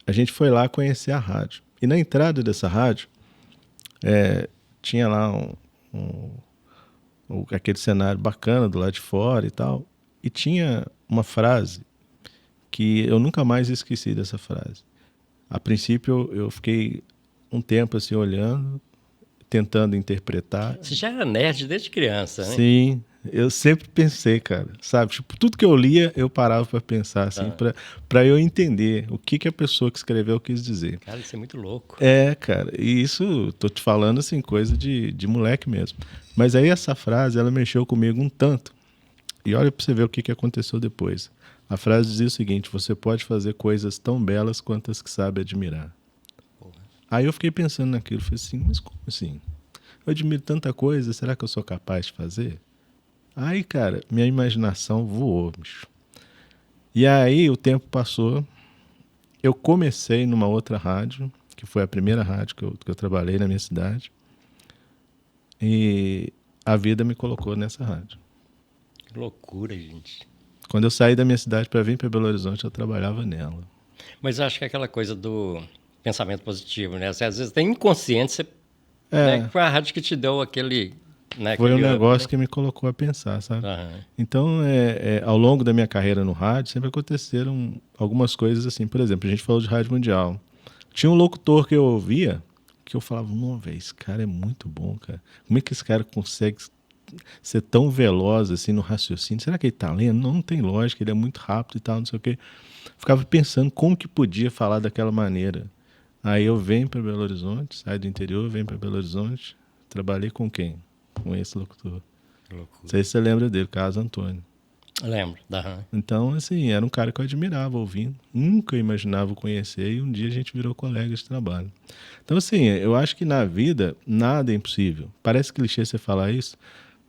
a gente foi lá conhecer a rádio. E na entrada dessa rádio, tinha lá aquele cenário bacana do lado de fora e tal. E tinha uma frase que eu nunca mais esqueci dessa frase. A princípio, eu fiquei um tempo assim olhando, tentando interpretar. Você já era nerd desde criança, né? Sim, eu sempre pensei, cara, sabe? Tipo, tudo que eu lia, eu parava para pensar, assim, para eu entender o que a pessoa que escreveu quis dizer. Cara, isso é muito louco. Cara, e isso, tô te falando, assim, coisa de moleque mesmo. Mas aí essa frase, ela mexeu comigo um tanto. E olha para você ver o que aconteceu depois. A frase dizia o seguinte: você pode fazer coisas tão belas quanto as que sabe admirar. Porra. Aí eu fiquei pensando naquilo, falei assim, mas como assim? Eu admiro tanta coisa, será que eu sou capaz de fazer? Aí, cara, minha imaginação voou, bicho. E aí o tempo passou, eu comecei numa outra rádio, que foi a primeira rádio que eu trabalhei na minha cidade, e a vida me colocou nessa rádio. Que loucura, gente. Quando eu saí da minha cidade para vir para Belo Horizonte, eu trabalhava nela. Mas eu acho que é aquela coisa do pensamento positivo, né? Às vezes tem inconsciente, você, né? Foi a rádio que te deu aquele... Né, foi um negócio que me colocou a pensar, sabe? Então, ao longo da minha carreira no rádio, sempre aconteceram algumas coisas assim. Por exemplo, a gente falou de rádio mundial. Tinha um locutor que eu ouvia, que eu falava, não, velho, esse cara é muito bom, cara. Como é que esse cara consegue ser tão veloz assim no raciocínio? Será que ele tá lendo? Não tem lógica, ele é muito rápido e tal, não sei o quê. Ficava pensando como que podia falar daquela maneira. Aí eu venho para Belo Horizonte, saio do interior, venho para Belo Horizonte, trabalhei com quem? Com esse locutor. Não sei se você lembra dele, Carlos Antônio. Lembro. Então, assim, era um cara que eu admirava ouvindo. Nunca imaginava conhecer e um dia a gente virou colega de trabalho. Então, assim, eu acho que na vida nada é impossível. Parece clichê você falar isso,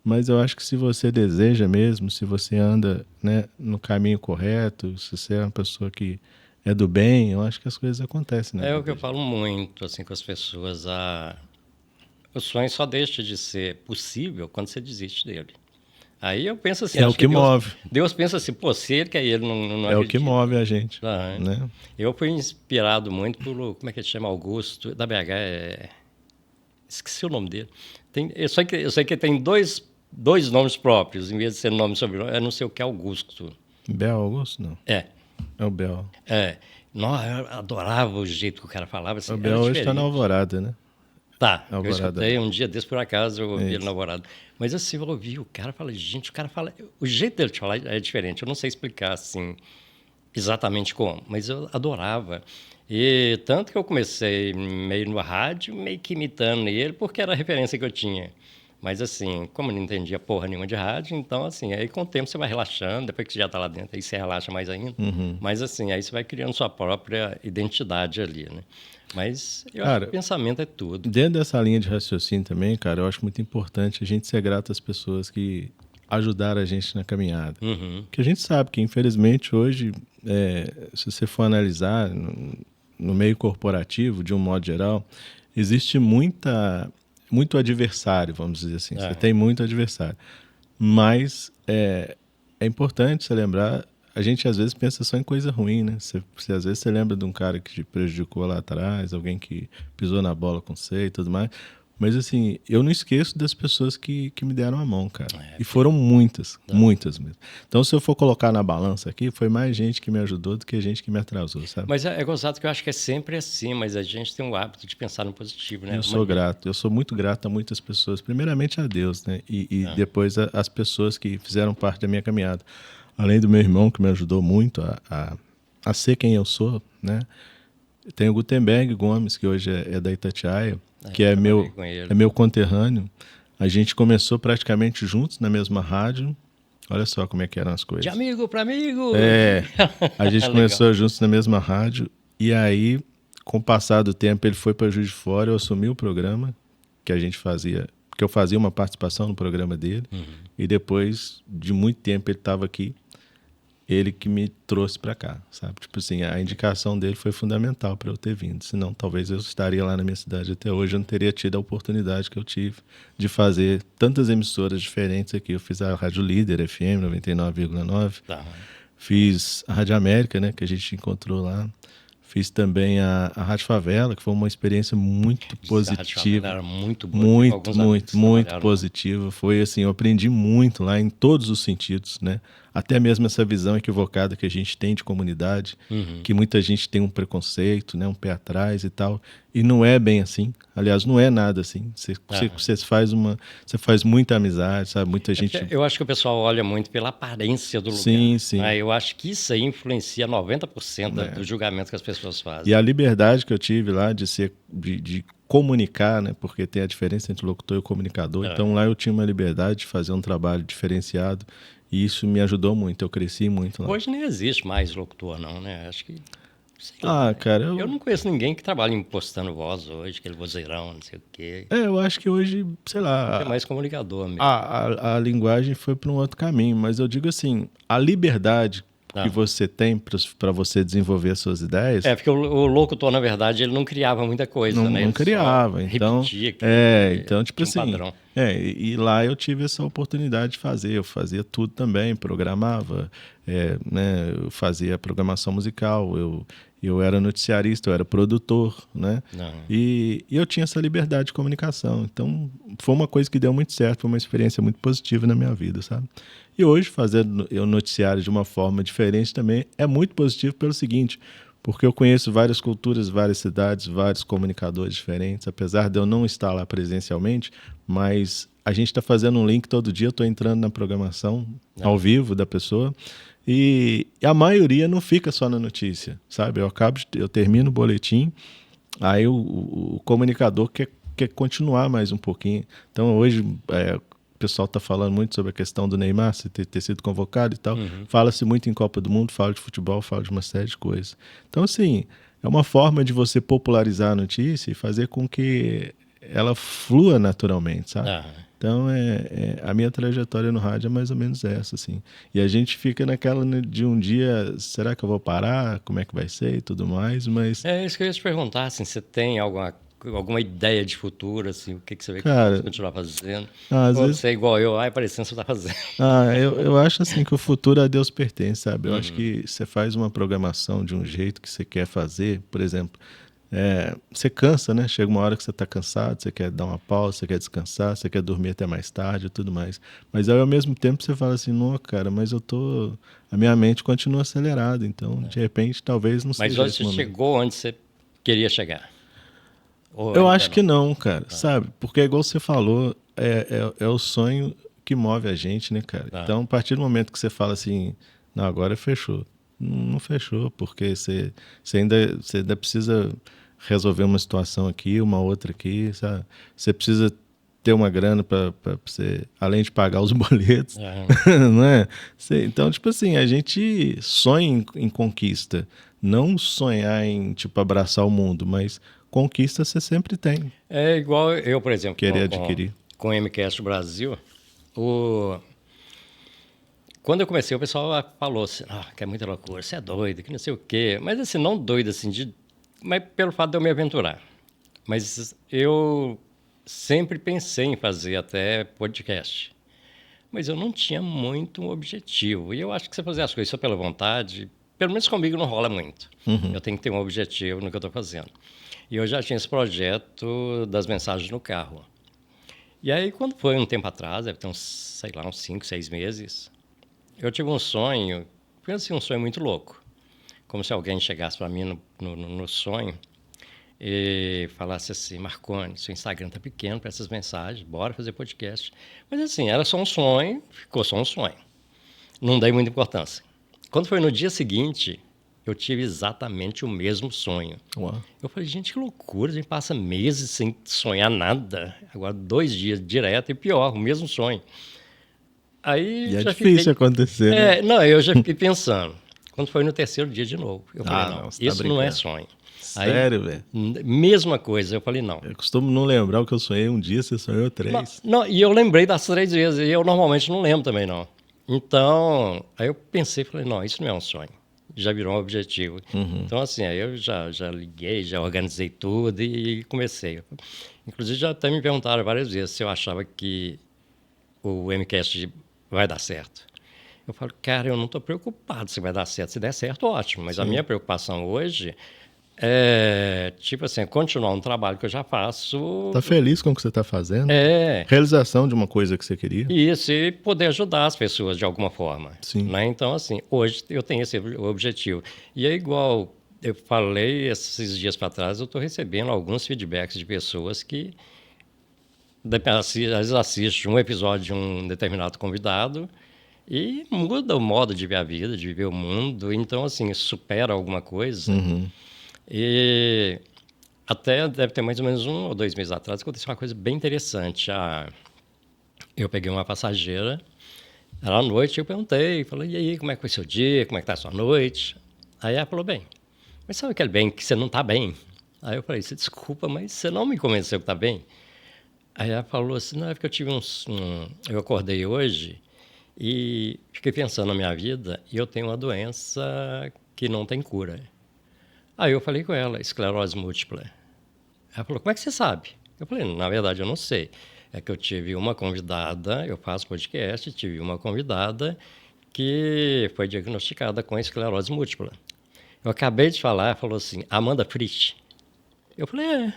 mas eu acho que se você deseja mesmo, se você anda, né, no caminho correto, se você é uma pessoa que é do bem, eu acho que as coisas acontecem. É o que eu falo muito assim, com as pessoas. O sonho só deixa de ser possível quando você desiste dele. Aí eu penso assim... É o que move. Deus pensa assim, pô, se ele quer ele, não é o que move a gente. Né? Eu fui inspirado muito por, como é que ele chama? Augusto, da BH, esqueci o nome dele. Eu sei que tem dois nomes próprios, em vez de ser nome e sobrenome, não sei o que é Augusto. Bel Augusto, não? É o Bel. Nossa, eu adorava o jeito que o cara falava. Assim, o Bel hoje está na Alvorada, né? Tá, eu escutei um dia desse, por acaso, eu ouvi ele na Alvorada. Mas assim, eu ouvi o cara fala, gente, o cara fala... O jeito dele de falar é diferente, eu não sei explicar, assim, exatamente como, mas eu adorava. E tanto que eu comecei meio no rádio, meio que imitando ele, porque era a referência que eu tinha. Mas assim, como eu não entendia porra nenhuma de rádio, então assim, aí com o tempo você vai relaxando, depois que você já está lá dentro, aí você relaxa mais ainda. Mas assim, aí você vai criando sua própria identidade ali, né? Mas eu acho que o pensamento é tudo. Dentro dessa linha de raciocínio também, cara, eu acho muito importante a gente ser grato às pessoas que ajudaram a gente na caminhada. Porque a gente sabe que, infelizmente, hoje, se você for analisar no meio corporativo, de um modo geral, existe muito adversário, vamos dizer assim. Você tem muito adversário. Mas é importante você lembrar... A gente às vezes pensa só em coisa ruim, né? Às vezes você lembra de um cara que te prejudicou lá atrás, alguém que pisou na bola com você e tudo mais. Mas assim, eu não esqueço das pessoas que me deram a mão, cara. E foram muitas mesmo. Então, se eu for colocar na balança aqui, foi mais gente que me ajudou do que gente que me atrasou, sabe? Mas é gozado que eu acho que é sempre assim, mas a gente tem o hábito de pensar no positivo, né? Eu sou grato, eu sou muito grato a muitas pessoas. Primeiramente a Deus, né? E depois as pessoas que fizeram parte da minha caminhada. Além do meu irmão, que me ajudou muito a ser quem eu sou, né? Tem o Gutenberg Gomes, que hoje é da Itatiaia, que é meu conterrâneo. A gente começou praticamente juntos na mesma rádio. Olha só como é que eram as coisas. De amigo para amigo! A gente começou juntos na mesma rádio. E aí, com o passar do tempo, ele foi para Juiz de Fora, eu assumi o programa que a gente fazia... Porque eu fazia uma participação no programa dele. E depois de muito tempo ele estava aqui. Ele que me trouxe para cá, sabe? Tipo assim, a indicação dele foi fundamental para eu ter vindo. Senão, talvez eu estaria lá na minha cidade até hoje. Eu não teria tido a oportunidade que eu tive de fazer tantas emissoras diferentes aqui. Eu fiz a Rádio Líder FM 99,9. Fiz a Rádio América, né? Que a gente encontrou lá. Fiz também a Rádio Favela, que foi uma experiência muito positiva. Era muito boa. Muito positiva. Foi assim, eu aprendi muito lá em todos os sentidos, né? Até mesmo essa visão equivocada que a gente tem de comunidade, que muita gente tem um preconceito, né? Um pé atrás e tal. E não é bem assim. Aliás, não é nada assim. Você faz muita amizade, sabe? Muita gente... Eu acho que o pessoal olha muito pela aparência do lugar. Sim. Eu acho que isso aí influencia 90% do julgamento que as pessoas fazem. E a liberdade que eu tive lá de comunicar, né? Porque tem a diferença entre locutor e comunicador. Então lá eu tinha uma liberdade de fazer um trabalho diferenciado. E isso me ajudou muito, eu cresci muito lá. Hoje nem existe mais locutor, não, né? Acho que... cara... Eu não conheço ninguém que trabalhe impostando voz hoje, aquele vozeirão, não sei o quê. Eu acho que hoje, sei lá... É mais comunicador mesmo. A linguagem foi para um outro caminho, mas eu digo assim, a liberdade que você tem para você desenvolver as suas ideias... porque o locutor, na verdade, ele não criava muita coisa, né? Não criava, então... então, tipo assim... padrão. E lá eu tive essa oportunidade de fazer, eu fazia tudo também, programava, né, eu fazia programação musical, eu era noticiarista, eu era produtor, né? E eu tinha essa liberdade de comunicação. Então, foi uma coisa que deu muito certo, foi uma experiência muito positiva na minha vida, sabe? E hoje, fazer o noticiário de uma forma diferente também é muito positivo pelo seguinte, porque eu conheço várias culturas, várias cidades, vários comunicadores diferentes, apesar de eu não estar lá presencialmente, mas a gente está fazendo um link todo dia, eu estou entrando na programação ao vivo da pessoa, e a maioria não fica só na notícia, sabe? Eu termino o boletim, aí o comunicador quer continuar mais um pouquinho. Então hoje o pessoal está falando muito sobre a questão do Neymar ter sido convocado e tal. Fala-se muito em Copa do Mundo, fala de futebol, fala de uma série de coisas. Então, assim, é uma forma de você popularizar a notícia e fazer com que ela flua naturalmente, sabe? Então, a minha trajetória no rádio é mais ou menos essa, assim. E a gente fica naquela de um dia, será que eu vou parar? Como é que vai ser e tudo mais, mas... É isso que eu ia te perguntar, assim, você tem alguma ideia de futuro, assim, o que você vê que Cara, você continuar fazendo? Às Ou vezes... você é igual eu, parecendo que você está fazendo. Eu acho assim que o futuro a Deus pertence, sabe? Eu acho que você faz uma programação de um jeito que você quer fazer, por exemplo, você cansa, né? Chega uma hora que você está cansado, você quer dar uma pausa, você quer descansar, você quer dormir até mais tarde e tudo mais. Mas aí, ao mesmo tempo, você fala assim, não, cara, mas a minha mente continua acelerada, então, de repente, talvez não seja esse momento. Mas hoje você chegou onde você queria chegar? Eu acho que não, cara, sabe? Porque é igual você falou, é o sonho que move a gente, né, cara? Então, a partir do momento que você fala assim, não, agora fechou. Não fechou, porque você ainda precisa resolver uma situação aqui, uma outra aqui, sabe? Você precisa ter uma grana para você, além de pagar os boletos, não é? Então, tipo assim, a gente sonha em conquista, não sonhar em, tipo, abraçar o mundo, mas conquista você sempre tem. É igual eu, por exemplo, querer adquirir. Com o MCast Brasil, quando eu comecei, o pessoal falou assim, que é muita loucura, você é doido, que não sei o quê. Mas assim, não doido assim, mas pelo fato de eu me aventurar. Mas eu sempre pensei em fazer até podcast. Mas eu não tinha muito um objetivo. E eu acho que você fazer as coisas só pela vontade, pelo menos comigo não rola muito. Eu tenho que ter um objetivo no que eu estou fazendo. E eu já tinha esse projeto das mensagens no carro. E aí, quando foi um tempo atrás, deve ter uns 5, 6 meses, eu tive um sonho, foi assim, um sonho muito louco. Como se alguém chegasse para mim no sonho e falasse assim, Marconi, seu Instagram tá pequeno para essas mensagens, bora fazer podcast. Mas assim, era só um sonho, ficou só um sonho. Não dei muita importância. Quando foi no dia seguinte, eu tive exatamente o mesmo sonho. Uau. Eu falei, gente, que loucura, a gente passa meses sem sonhar nada. Agora 2 dias direto e pior, o mesmo sonho. Aí e é difícil acontecer, né? Não, eu já fiquei pensando. Quando foi no 3º dia de novo, eu falei, não, tá isso brincando. não é sonho. Sério, velho? Mesma coisa, eu falei, não. Eu costumo não lembrar o que eu sonhei um dia, você sonhou 3. Não, e eu lembrei das 3 vezes, e eu normalmente não lembro também, não. Então, aí eu pensei, falei, não, isso não é um sonho. Já virou um objetivo. Então, assim, aí eu já liguei, já organizei tudo e comecei. Inclusive, já até me perguntaram várias vezes se eu achava que o MCast vai dar certo. Eu falo, cara, eu não estou preocupado se vai dar certo. Se der certo, ótimo. Mas a minha preocupação hoje é, tipo assim, continuar um trabalho que eu já faço. Tá feliz com o que você está fazendo? Realização de uma coisa que você queria. Isso, e poder ajudar as pessoas de alguma forma. Sim. Né? Então, assim, hoje eu tenho esse objetivo. E é igual eu falei esses dias para trás, eu estou recebendo alguns feedbacks de pessoas que às vezes assistem um episódio de um determinado convidado e muda o modo de ver a vida, de viver o mundo. Então, assim, supera alguma coisa. E até deve ter mais ou menos 1 ou 2 meses atrás aconteceu uma coisa bem interessante. Eu peguei uma passageira Era à noite, eu perguntei, falei, e aí, como é que foi seu dia, como é que tá a sua noite? Aí ela falou, bem, mas sabe aquele bem que você não tá bem? Aí eu falei, você desculpa, mas você não me convenceu que tá bem? Aí ela falou assim, não, é porque eu tive eu acordei hoje e fiquei pensando na minha vida e eu tenho uma doença que não tem cura. Aí eu falei com ela, esclerose múltipla. Ela falou, como é que você sabe? Eu falei, na verdade eu não sei. É que eu tive uma convidada, eu faço podcast, tive uma convidada que foi diagnosticada com esclerose múltipla. Eu acabei de falar, ela falou assim, Amanda Frisch. Eu falei, é.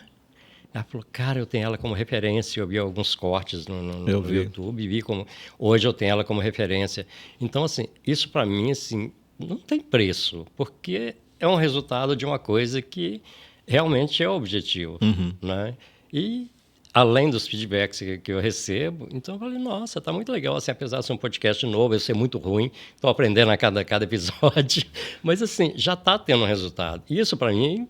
Ela falou, cara, eu tenho ela como referência. Eu vi alguns cortes no YouTube, vi como... Hoje eu tenho ela como referência. Então, assim, isso para mim, assim, não tem preço, porque é um resultado de uma coisa que realmente é o objetivo, né? E além dos feedbacks que eu recebo, então eu falei, nossa, tá muito legal, assim, apesar de ser um podcast novo, eu ser muito ruim, estou aprendendo a cada episódio, mas, assim, já está tendo um resultado. Isso, para mim,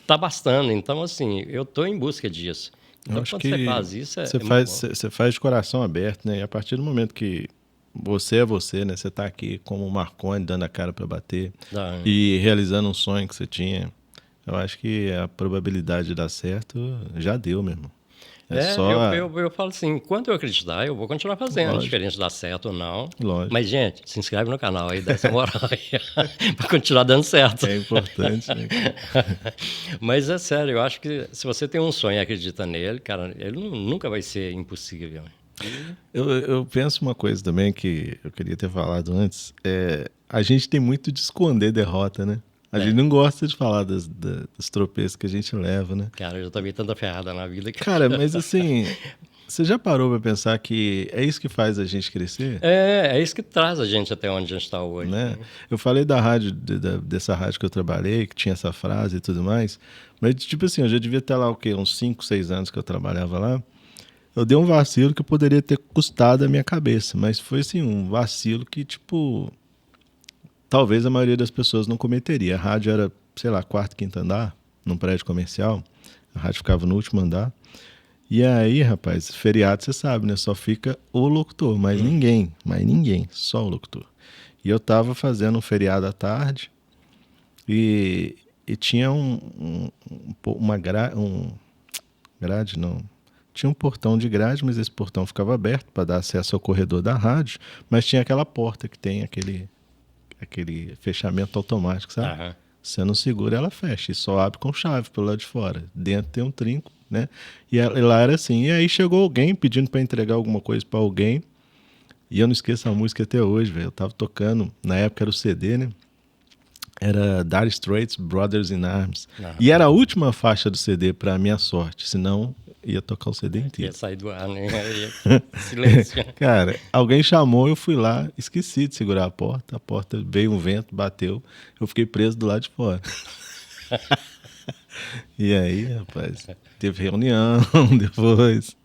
está bastando. Então, assim, eu estou em busca disso. Então, quando você faz isso, você faz de coração aberto, né? E a partir do momento que você é você, né? Você está aqui como o Marconi, dando a cara para bater e realizando um sonho que você tinha, eu acho que a probabilidade de dar certo já deu, meu irmão. Eu falo assim, enquanto eu acreditar, eu vou continuar fazendo, lógico, diferente de dar certo ou não. Lógico. Mas, gente, se inscreve no canal aí, dá essa moral aí, para continuar dando certo. É importante, né? Mas é sério, eu acho que se você tem um sonho e acredita nele, cara, ele nunca vai ser impossível. Eu penso uma coisa também que eu queria ter falado antes, a gente tem muito de esconder derrota, né? A gente não gosta de falar dos tropeços que a gente leva, né? Cara, eu já tomei tanta ferrada na vida. Cara, mas assim, você já parou pra pensar que é isso que faz a gente crescer? É isso que traz a gente até onde a gente está hoje. Né? Eu falei da rádio, dessa rádio que eu trabalhei, que tinha essa frase e tudo mais, mas tipo assim, eu já devia ter lá o quê? Uns 5, 6 anos que eu trabalhava lá. Eu dei um vacilo que poderia ter custado a minha cabeça, mas foi assim, um vacilo que, tipo, talvez a maioria das pessoas não cometeria. A rádio era, sei lá, 4º, 5º andar, num prédio comercial. A rádio ficava no último andar. E aí, rapaz, feriado, você sabe, né? Só fica o locutor, mais ninguém, só o locutor. E eu tava fazendo um feriado à tarde e tinha uma grade, não... Tinha um portão de grade, mas esse portão ficava aberto para dar acesso ao corredor da rádio, mas tinha aquela porta que tem aquele fechamento automático, sabe? Uhum. Você não segura, ela fecha e só abre com chave pelo lado de fora. Dentro tem um trinco, né? E lá era assim. E aí chegou alguém pedindo para entregar alguma coisa para alguém. E eu não esqueço a música até hoje, velho. Eu tava tocando, na época era o CD, né? Era Dire Straits, Brothers in Arms. Uhum. E era a última faixa do CD, para minha sorte. Senão ia tocar o CD inteiro. Ia sair do ar, né? Silêncio. Cara, alguém chamou, eu fui lá, esqueci de segurar a porta veio um vento, bateu, eu fiquei preso do lado de fora. E aí, rapaz, teve reunião depois,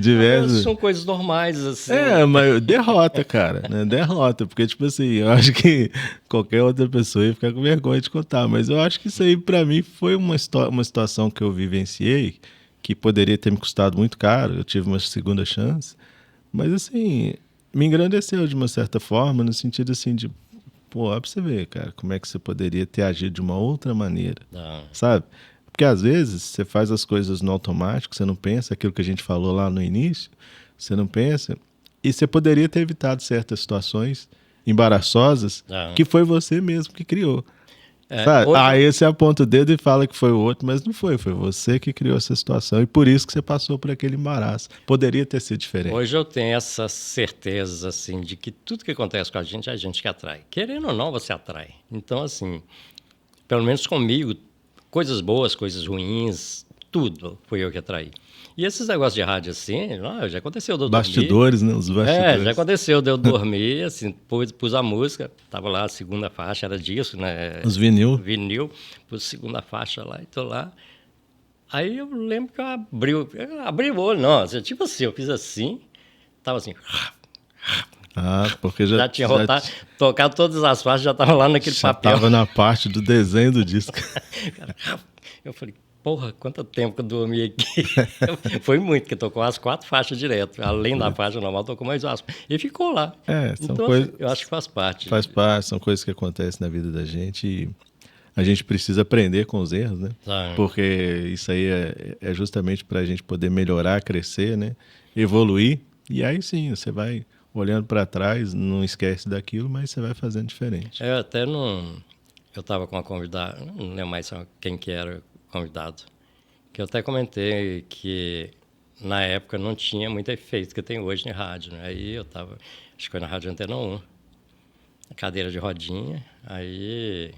diversos... São coisas normais, assim. Mas derrota, cara, né? Derrota, porque, tipo assim, eu acho que qualquer outra pessoa ia ficar com vergonha de contar, mas eu acho que isso aí, pra mim, foi uma situação que eu vivenciei, que poderia ter me custado muito caro, eu tive uma segunda chance, mas assim, me engrandeceu de uma certa forma, no sentido assim de, pô, olha pra você ver, cara, como é que você poderia ter agido de uma outra maneira, sabe? Porque às vezes você faz as coisas no automático, você não pensa, aquilo que a gente falou lá no início, você não pensa, e você poderia ter evitado certas situações embaraçosas que foi você mesmo que criou. Aí você aponta o dedo e fala que foi o outro, mas não foi você que criou essa situação e por isso que você passou por aquele embaraço. Poderia ter sido diferente. Hoje eu tenho essa certeza, assim, de que tudo que acontece com a gente é a gente que atrai. Querendo ou não, você atrai. Então, assim, pelo menos comigo, coisas boas, coisas ruins, tudo foi eu que atraí. E esses negócios de rádio assim, já aconteceu de eu bastidores, dormir. Né? Os bastidores. Já aconteceu de eu dormir, assim, pus a música, tava lá a segunda faixa, era disso, né? Os vinil. Pus a segunda faixa lá e tô lá. Aí eu lembro que eu abri o olho, tipo assim, eu fiz assim, tava assim... porque já tinha tocado todas as faixas, já tava lá naquele papel. Já tava na parte do desenho do disco. Eu falei, porra, quanto tempo que eu dormi aqui. Foi muito, que tocou as 4 faixas direto. Além da faixa normal, tocou mais umas. E ficou lá. São então, coisas, assim, eu acho que faz parte. Faz parte, são coisas que acontecem na vida da gente e a gente precisa aprender com os erros, né? Porque isso aí é justamente para a gente poder melhorar, crescer, né? Evoluir. E aí sim, você vai olhando para trás, não esquece daquilo, mas você vai fazendo diferente. Eu até não... Eu estava com uma convidada, não lembro mais quem que era o convidado, que eu até comentei que na época não tinha muito efeito que tem hoje em rádio, né? Aí eu estava, acho que foi na Rádio Antena 1, a cadeira de rodinha, aí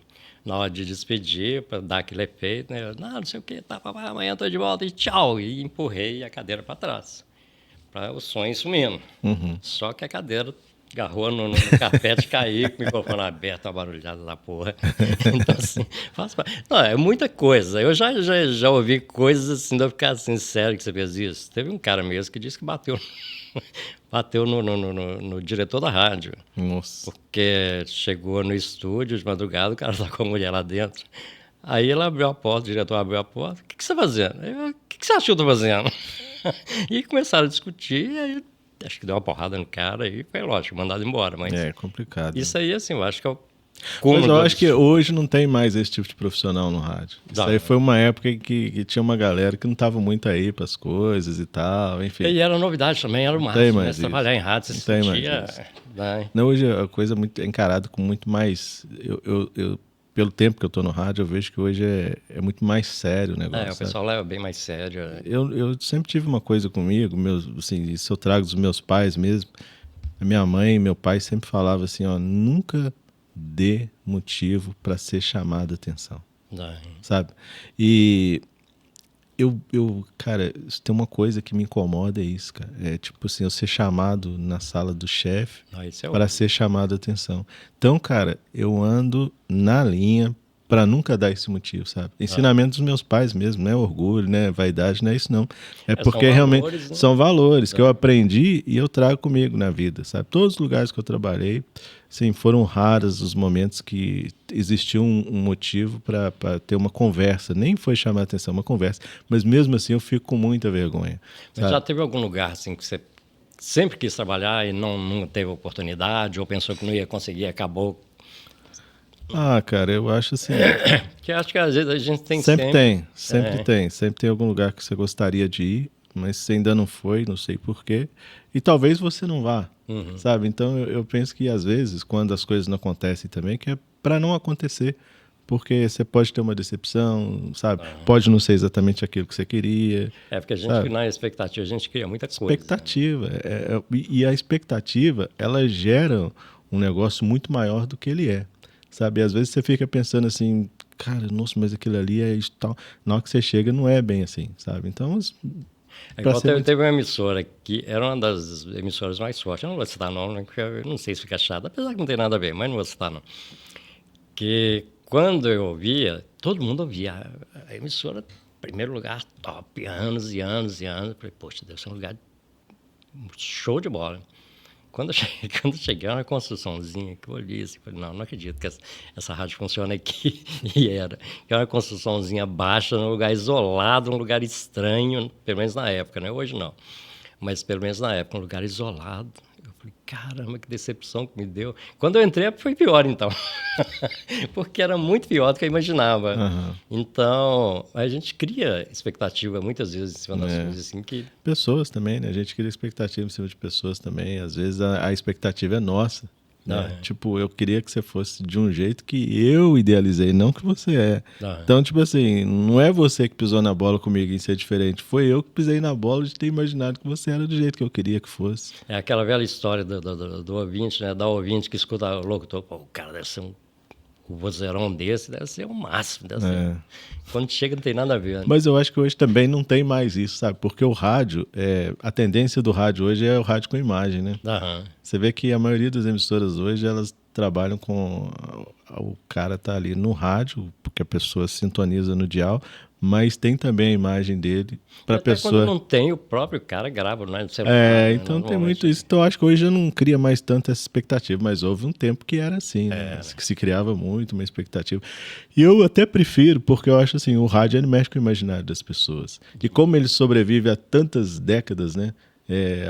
na hora de despedir, para dar aquele efeito, né? Eu, não sei o que, tá, amanhã estou de volta e tchau, e empurrei a cadeira para trás, para o som ir sumindo. Só que a cadeira agarrou no carpete, caiu, com o microfone aberto, uma barulhada da porra. Então, assim, não, é muita coisa. Eu já ouvi coisas assim, de eu ficar assim, sério que você fez isso. Teve um cara mesmo que disse que bateu no diretor da rádio. Nossa. Porque chegou no estúdio de madrugada, o cara tá com a mulher lá dentro. Aí ele abriu a porta, o diretor abriu a porta. O que você tá fazendo? Eu, o que você achou que eu tô fazendo? E começaram a discutir, e aí acho que deu uma porrada no cara e foi, lógico, mandado embora. Mas é complicado. Isso aí, assim, eu acho que é o... Mas eu acho que hoje não tem mais esse tipo de profissional no rádio. Isso aí foi uma época que tinha uma galera que não estava muito aí para as coisas e tal, enfim. E era novidade também, era o máximo, né? Trabalhar em rádio, você sentia... Não, hoje a coisa é encarada com muito mais... Pelo tempo que eu estou no rádio, eu vejo que hoje é muito mais sério o negócio. O pessoal leva bem mais sério. Eu sempre tive uma coisa comigo, assim, isso eu trago dos meus pais mesmo. A minha mãe e meu pai sempre falavam assim, ó, nunca dê motivo para ser chamado a atenção. Sabe? E cara, tem uma coisa que me incomoda, é isso, cara. É tipo assim, eu ser chamado na sala do chefe para ser chamado a atenção. Então, cara, eu ando na linha para nunca dar esse motivo, sabe? Ensinamento dos meus pais mesmo, não é orgulho, né? Vaidade, não é isso não. É porque realmente são valores que eu aprendi e eu trago comigo na vida, sabe? Todos os lugares que eu trabalhei, sim, foram raros os momentos que existiu um motivo para ter uma conversa. Nem foi chamar a atenção, uma conversa. Mas mesmo assim eu fico com muita vergonha. Mas já teve algum lugar assim que você sempre quis trabalhar e não teve oportunidade ou pensou que não ia conseguir, acabou? Ah, cara, eu acho assim... que acho que às vezes a gente tem sempre tem algum lugar que você gostaria de ir, mas você ainda não foi, não sei porquê, e talvez você não vá, sabe? Então eu penso que às vezes, quando as coisas não acontecem também, que é para não acontecer, porque você pode ter uma decepção, sabe? Pode não ser exatamente aquilo que você queria. Porque a gente, na expectativa, a gente cria muita coisa. Expectativa, e a expectativa, ela gera um negócio muito maior do que ele é. Sabe, às vezes você fica pensando assim, cara, nossa, mas aquilo ali é isso tal. Na hora que você chega, não é bem assim, sabe? Então, teve uma emissora que era uma das emissoras mais fortes. Eu não vou citar não, porque eu não sei se fica chato, apesar que não tem nada a ver, mas não vou citar não. Que quando eu ouvia, todo mundo ouvia. A emissora, em primeiro lugar, top, anos e anos e anos. Eu falei, poxa, deve ser um lugar show de bola. Quando eu cheguei, era uma construçãozinha que eu olhei assim, falei, não acredito que essa rádio funciona aqui. E era uma construçãozinha baixa, num lugar isolado, num lugar estranho, pelo menos na época, né? Hoje não. Mas pelo menos na época, um lugar isolado. Eu falei, caramba, que decepção que me deu. Quando eu entrei, foi pior, então. Porque era muito pior do que eu imaginava. Então, a gente cria expectativa muitas vezes em cima das coisas assim que... Pessoas também, né? A gente cria expectativa em cima de pessoas também. Às vezes a expectativa é nossa. Né? Tipo, eu queria que você fosse de um jeito que eu idealizei, não que você é. Então, tipo assim, não é você que pisou na bola comigo em ser diferente. Foi eu que pisei na bola de ter imaginado que você era do jeito que eu queria que fosse. É aquela velha história do ouvinte, né? Da ouvinte que escuta o locutor. Pô, o cara deve ser um vozeirão desse, deve ser o máximo. Deve ser... Quando chega, não tem nada a ver. Né? Mas eu acho que hoje também não tem mais isso, sabe? Porque o rádio, a tendência do rádio hoje é o rádio com imagem, né? Você vê que a maioria das emissoras hoje, elas trabalham com... O cara tá ali no rádio, porque a pessoa sintoniza no dial, mas tem também a imagem dele para a pessoa... Quando não tem, o próprio cara grava, né, no celular. Então tem muito isso. Então acho que hoje eu não cria mais tanto essa expectativa, mas houve um tempo que era assim, né? Que se criava muito uma expectativa. E eu até prefiro, porque eu acho assim, o rádio ele mexe com o imaginário das pessoas. E como ele sobrevive a tantas décadas, né?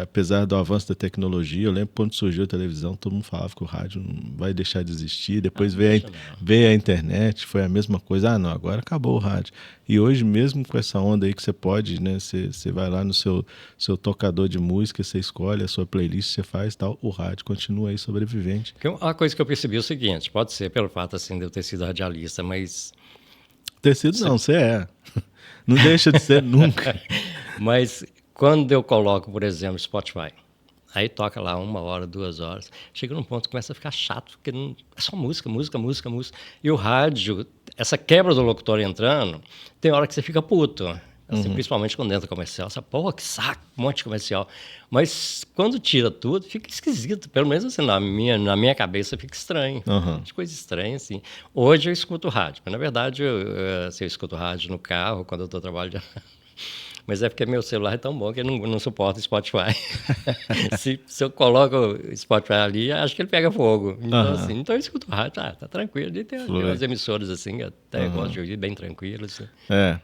Apesar do avanço da tecnologia, eu lembro quando surgiu a televisão, todo mundo falava que o rádio não vai deixar de existir, depois veio a internet, foi a mesma coisa, não, agora acabou o rádio. E hoje mesmo com essa onda aí que você pode, né, você vai lá no seu tocador de música, você escolhe a sua playlist, você faz tal, o rádio continua aí sobrevivente. Uma coisa que eu percebi é o seguinte, pode ser pelo fato assim, de eu ter sido radialista, mas... Ter sido não, você é. Não deixa de ser nunca. Mas... Quando eu coloco, por exemplo, Spotify, aí toca lá 1 hora, 2 horas, chega num ponto que começa a ficar chato, porque não, é só música. E o rádio, essa quebra do locutor entrando, tem hora que você fica puto, assim, principalmente quando entra comercial, você, porra, que saco, um monte de comercial. Mas quando tira tudo, fica esquisito, pelo menos assim, na minha cabeça fica estranho, coisa estranha, assim. Hoje eu escuto rádio, mas na verdade eu escuto rádio no carro, quando eu estou trabalhando. Mas é porque meu celular é tão bom que ele não suporta Spotify. se eu coloco o Spotify ali, acho que ele pega fogo. Então, assim, então eu escuto rádio, tá tranquilo. E tem umas emissoras assim, que até gosto de ouvir, bem tranquilo. Assim.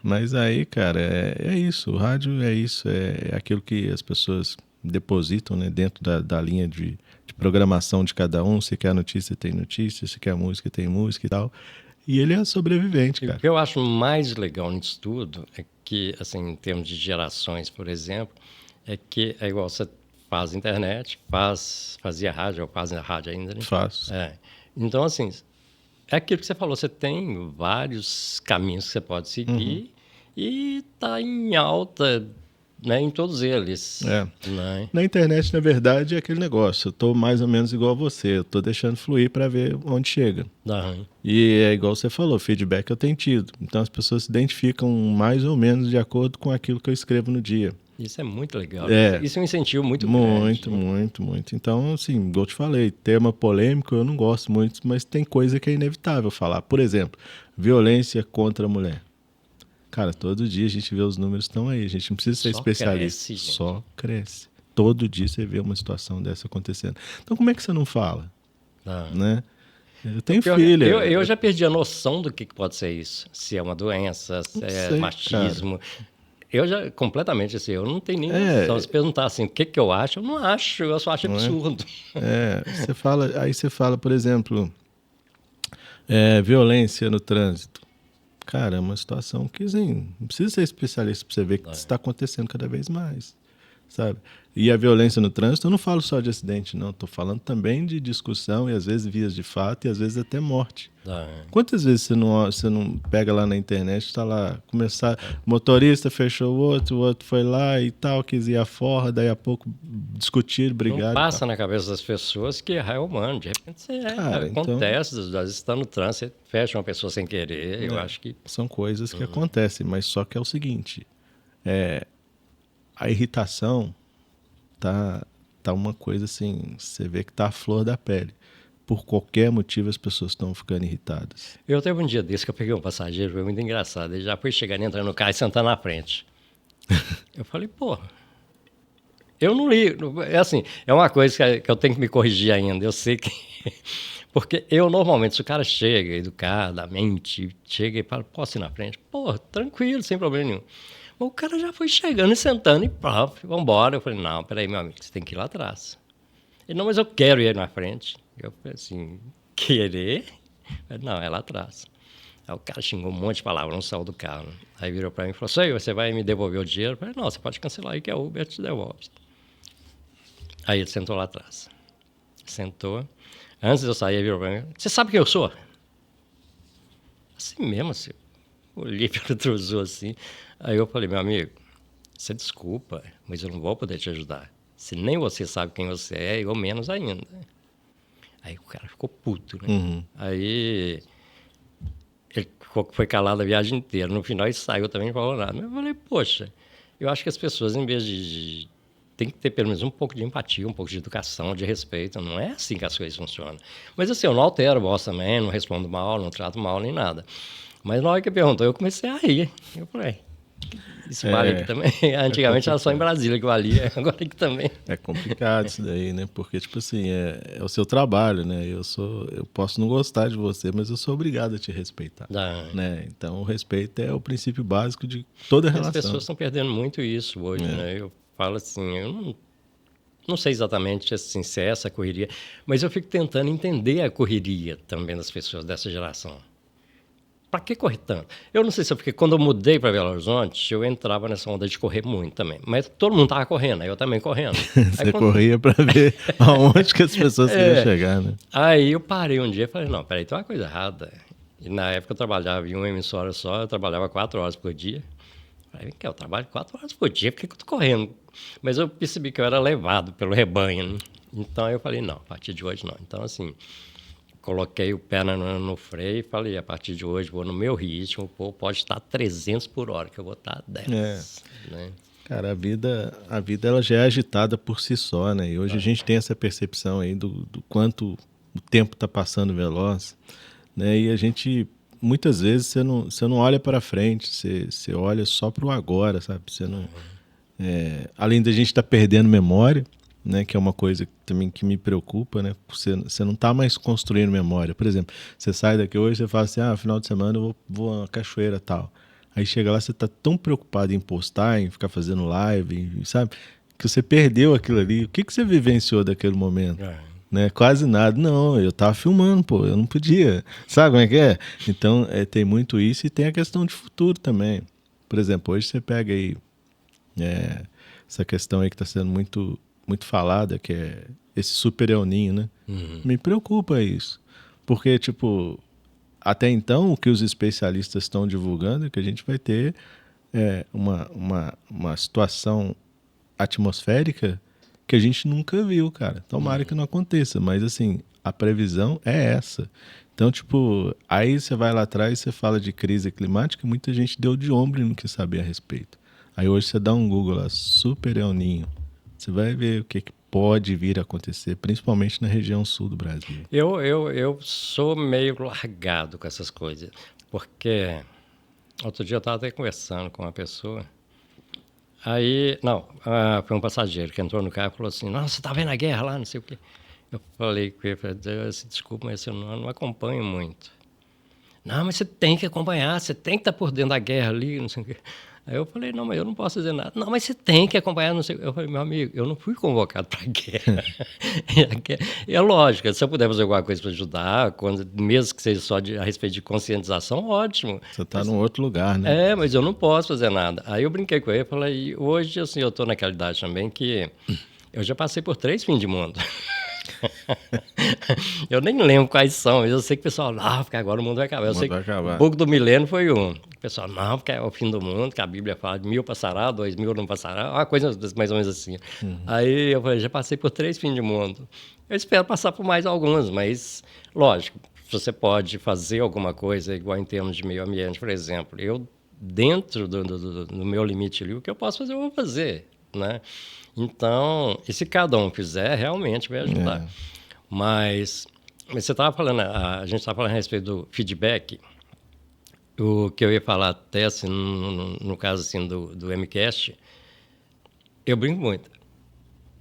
Mas aí, cara, é isso. O rádio é isso. É aquilo que as pessoas depositam, né, dentro da linha de programação de cada um. Se quer notícia, tem notícia. Se quer música, tem música e tal. E ele é sobrevivente, cara. O que eu acho mais legal nisso tudo é que, assim, em termos de gerações, por exemplo, é que é igual você faz internet, fazia rádio, ou faz rádio ainda, né? Faço. Então, assim, é aquilo que você falou, você tem vários caminhos que você pode seguir e tá em alta, né, em todos eles. Né? Na internet, na verdade, é aquele negócio. Eu tô mais ou menos igual a você. Eu tô deixando fluir para ver onde chega. E é igual você falou, feedback eu tenho tido. Então as pessoas se identificam mais ou menos de acordo com aquilo que eu escrevo no dia. Isso é muito legal. Isso é um incentivo muito grande. Muito. Então, assim, igual eu te falei, tema polêmico eu não gosto muito, mas tem coisa que é inevitável falar. Por exemplo, violência contra a mulher. Cara, todo dia a gente vê os números estão aí. A gente não precisa ser especialista. Só cresce. Todo dia você vê uma situação dessa acontecendo. Então, como é que você não fala? Né? Eu tenho filha. Eu já perdi a noção do que pode ser isso. Se é uma doença, se é machismo. Cara. Eu já, completamente assim, eu não tenho nem noção. Se perguntar assim, o que eu acho, eu não acho. Eu só acho absurdo. Você fala, por exemplo, violência no trânsito. Cara, é uma situação que, assim, não precisa ser especialista para você ver que está acontecendo cada vez mais, sabe? E a violência no trânsito, eu não falo só de acidente, não. Estou falando também de discussão e, às vezes, vias de fato e, às vezes, até morte. Quantas vezes você não pega lá na internet, está lá, o motorista fechou o outro foi lá e tal, quis ir afora, daí a pouco discutir, brigar. Não passa na cabeça das pessoas que errar é humano. De repente, acontece, às vezes está no trânsito, você fecha uma pessoa sem querer, eu acho que... São coisas que acontecem, mas só que é o seguinte, a irritação tá uma coisa assim, você vê que tá a flor da pele. Por qualquer motivo as pessoas estão ficando irritadas. Eu teve um dia desse que eu peguei um passageiro, foi muito engraçado. Ele já foi chegando, entrando no carro e sentando na frente. Eu falei, eu não li. É assim, é uma coisa que eu tenho que me corrigir ainda. Eu sei que... Porque eu, normalmente, se o cara chega, educadamente, chega e fala, posso ir na frente? Tranquilo, sem problema nenhum. Mas o cara já foi chegando e sentando e vamos embora. Eu falei, não, peraí, meu amigo, você tem que ir lá atrás. Ele, não, mas eu quero ir na frente. Eu falei assim, querer? Falei, não, é lá atrás. Aí o cara xingou um monte de palavras, não saiu do carro. Né? Aí virou para mim e falou, Senhor, você vai me devolver o dinheiro? Eu falei, não, você pode cancelar aí que a Uber te devolve. Aí ele sentou lá atrás. Sentou. Antes de eu sair, ele virou para mim, você sabe quem eu sou? Assim mesmo, assim. Olhei pelo retrovisor assim. Aí eu falei, meu amigo, você desculpa, mas eu não vou poder te ajudar. Se nem você sabe quem você é, eu menos ainda. Aí o cara ficou puto, né? Aí ele foi calado a viagem inteira. No final ele saiu também, não falou nada. Eu falei, poxa, eu acho que as pessoas, em vez de tem que ter pelo menos um pouco de empatia, um pouco de educação, de respeito. Não é assim que as coisas funcionam. Mas assim, eu não altero a voz também, não respondo mal, não trato mal nem nada. Mas na hora que perguntou, eu comecei a rir. Eu falei, isso vale aqui também? Antigamente era só em Brasília que valia, agora aqui também. É complicado isso daí, né? Porque, tipo assim, é o seu trabalho, né? Eu posso não gostar de você, mas eu sou obrigado a te respeitar. Né? Então, o respeito é o princípio básico de toda relação. As pessoas estão perdendo muito isso hoje, né? Eu falo assim, eu não sei exatamente assim, se é essa a correria, mas eu fico tentando entender a correria também das pessoas dessa geração. Para que correr tanto? Eu não sei se é porque quando eu mudei para Belo Horizonte, eu entrava nessa onda de correr muito também. Mas todo mundo estava correndo, aí eu também correndo. Você corria para ver aonde que as pessoas queriam chegar, né? Aí eu parei um dia e falei, não, peraí, tem uma coisa errada. E na época eu trabalhava em uma emissora só, eu trabalhava 4 horas por dia. Falei, eu trabalho 4 horas por dia, por que eu estou correndo? Mas eu percebi que eu era levado pelo rebanho, né? Então eu falei, não, a partir de hoje não. Então, assim, coloquei o pé no freio e falei, a partir de hoje vou no meu ritmo, pô, pode estar 300 por hora, que eu vou estar 10. Né? Cara, a vida ela já é agitada por si só, né? E hoje a gente tem essa percepção aí do quanto o tempo está passando veloz, né? E a gente, muitas vezes, você não olha para frente, você olha só para o agora, sabe? Você não, além da gente estar perdendo memória, né, que é uma coisa também que me preocupa, né? Você não está mais construindo memória. Por exemplo, você sai daqui hoje, você fala assim, final de semana eu vou a uma cachoeira tal. Aí chega lá, você está tão preocupado em postar, em ficar fazendo live, sabe? Que você perdeu aquilo ali. O que você vivenciou daquele momento? Né? Quase nada. Não, eu tava filmando, pô, eu não podia. Sabe como é que é? Então, tem muito isso e tem a questão de futuro também. Por exemplo, hoje você pega aí essa questão aí que está sendo muito falada, que é esse super El Niño, né? Me preocupa isso. Porque, tipo, até então, o que os especialistas estão divulgando é que a gente vai ter uma situação atmosférica que a gente nunca viu, cara. Tomara que não aconteça, mas, assim, a previsão é essa. Então, tipo, aí você vai lá atrás e você fala de crise climática, muita gente deu de ombro e não quis saber a respeito. Aí hoje você dá um Google lá, super El Niño. Você vai ver o que pode vir a acontecer, principalmente na região sul do Brasil. Eu sou meio largado com essas coisas, porque outro dia eu estava até conversando com uma pessoa, aí, foi um passageiro que entrou no carro e falou assim, nossa, você está vendo a guerra lá, não sei o quê. Eu falei com ele, desculpa, mas eu não acompanho muito. Não, mas você tem que acompanhar, você tem que estar por dentro da guerra ali, não sei o quê. Aí eu falei, não, mas eu não posso dizer nada. Não, mas você tem que acompanhar, não sei. Eu falei, meu amigo, eu não fui convocado para a guerra. É lógico, se eu puder fazer alguma coisa para ajudar, mesmo que seja só a respeito de conscientização, ótimo. Você está num outro lugar, né? Mas eu não posso fazer nada. Aí eu brinquei com ele, falei, hoje assim, eu estou naquela idade também que eu já passei por 3 fins de mundo. Eu nem lembro quais são, mas eu sei que o pessoal, não, porque agora o mundo vai acabar. Eu sei que o bug do milênio foi um. O pessoal, não, porque é o fim do mundo, que a Bíblia fala de 1000 passará, 2000 não passará, uma coisa mais ou menos assim. Aí eu falei, já passei por 3 fins de mundo. Eu espero passar por mais alguns, mas, lógico, você pode fazer alguma coisa igual em termos de meio ambiente, por exemplo. Eu, dentro do meu limite ali, o que eu posso fazer, eu vou fazer, né? Então, e se cada um fizer, realmente vai ajudar. Mas você estava falando, a gente estava falando a respeito do feedback. O que eu ia falar até, assim, no caso assim, do MCast, eu brinco muito.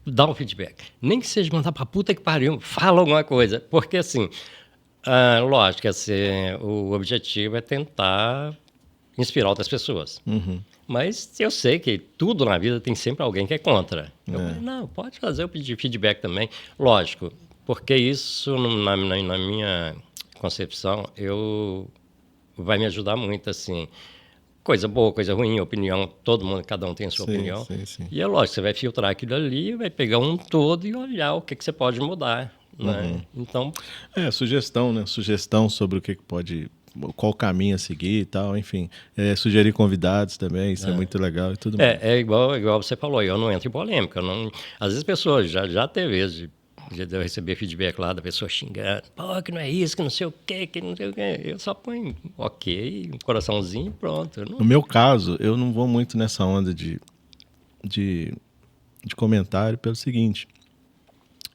Dá um feedback. Nem que seja mandar pra puta que pariu, fala alguma coisa. Porque, assim, lógico, assim, o objetivo é tentar inspirar outras pessoas. Mas eu sei que tudo na vida tem sempre alguém que é contra. Eu falei, não, pode fazer o feedback também. Lógico, porque isso, na minha concepção, vai me ajudar muito, assim. Coisa boa, coisa ruim, opinião, cada um tem a sua opinião. Sim. E é lógico, você vai filtrar aquilo ali, vai pegar um todo e olhar o que você pode mudar. Né? Então... sugestão, né? Sugestão sobre o que pode... qual caminho a seguir e tal, enfim. Sugerir convidados também, isso é muito legal e tudo mais. É igual você falou, eu não entro em polêmica. Às vezes pessoas, já teve vezes de eu receber feedback lá da pessoa xingando, pô, que não é isso, que não sei o quê, que não sei o quê. Eu só ponho ok, um coraçãozinho e pronto. No meu caso, eu não vou muito nessa onda de de comentário pelo seguinte: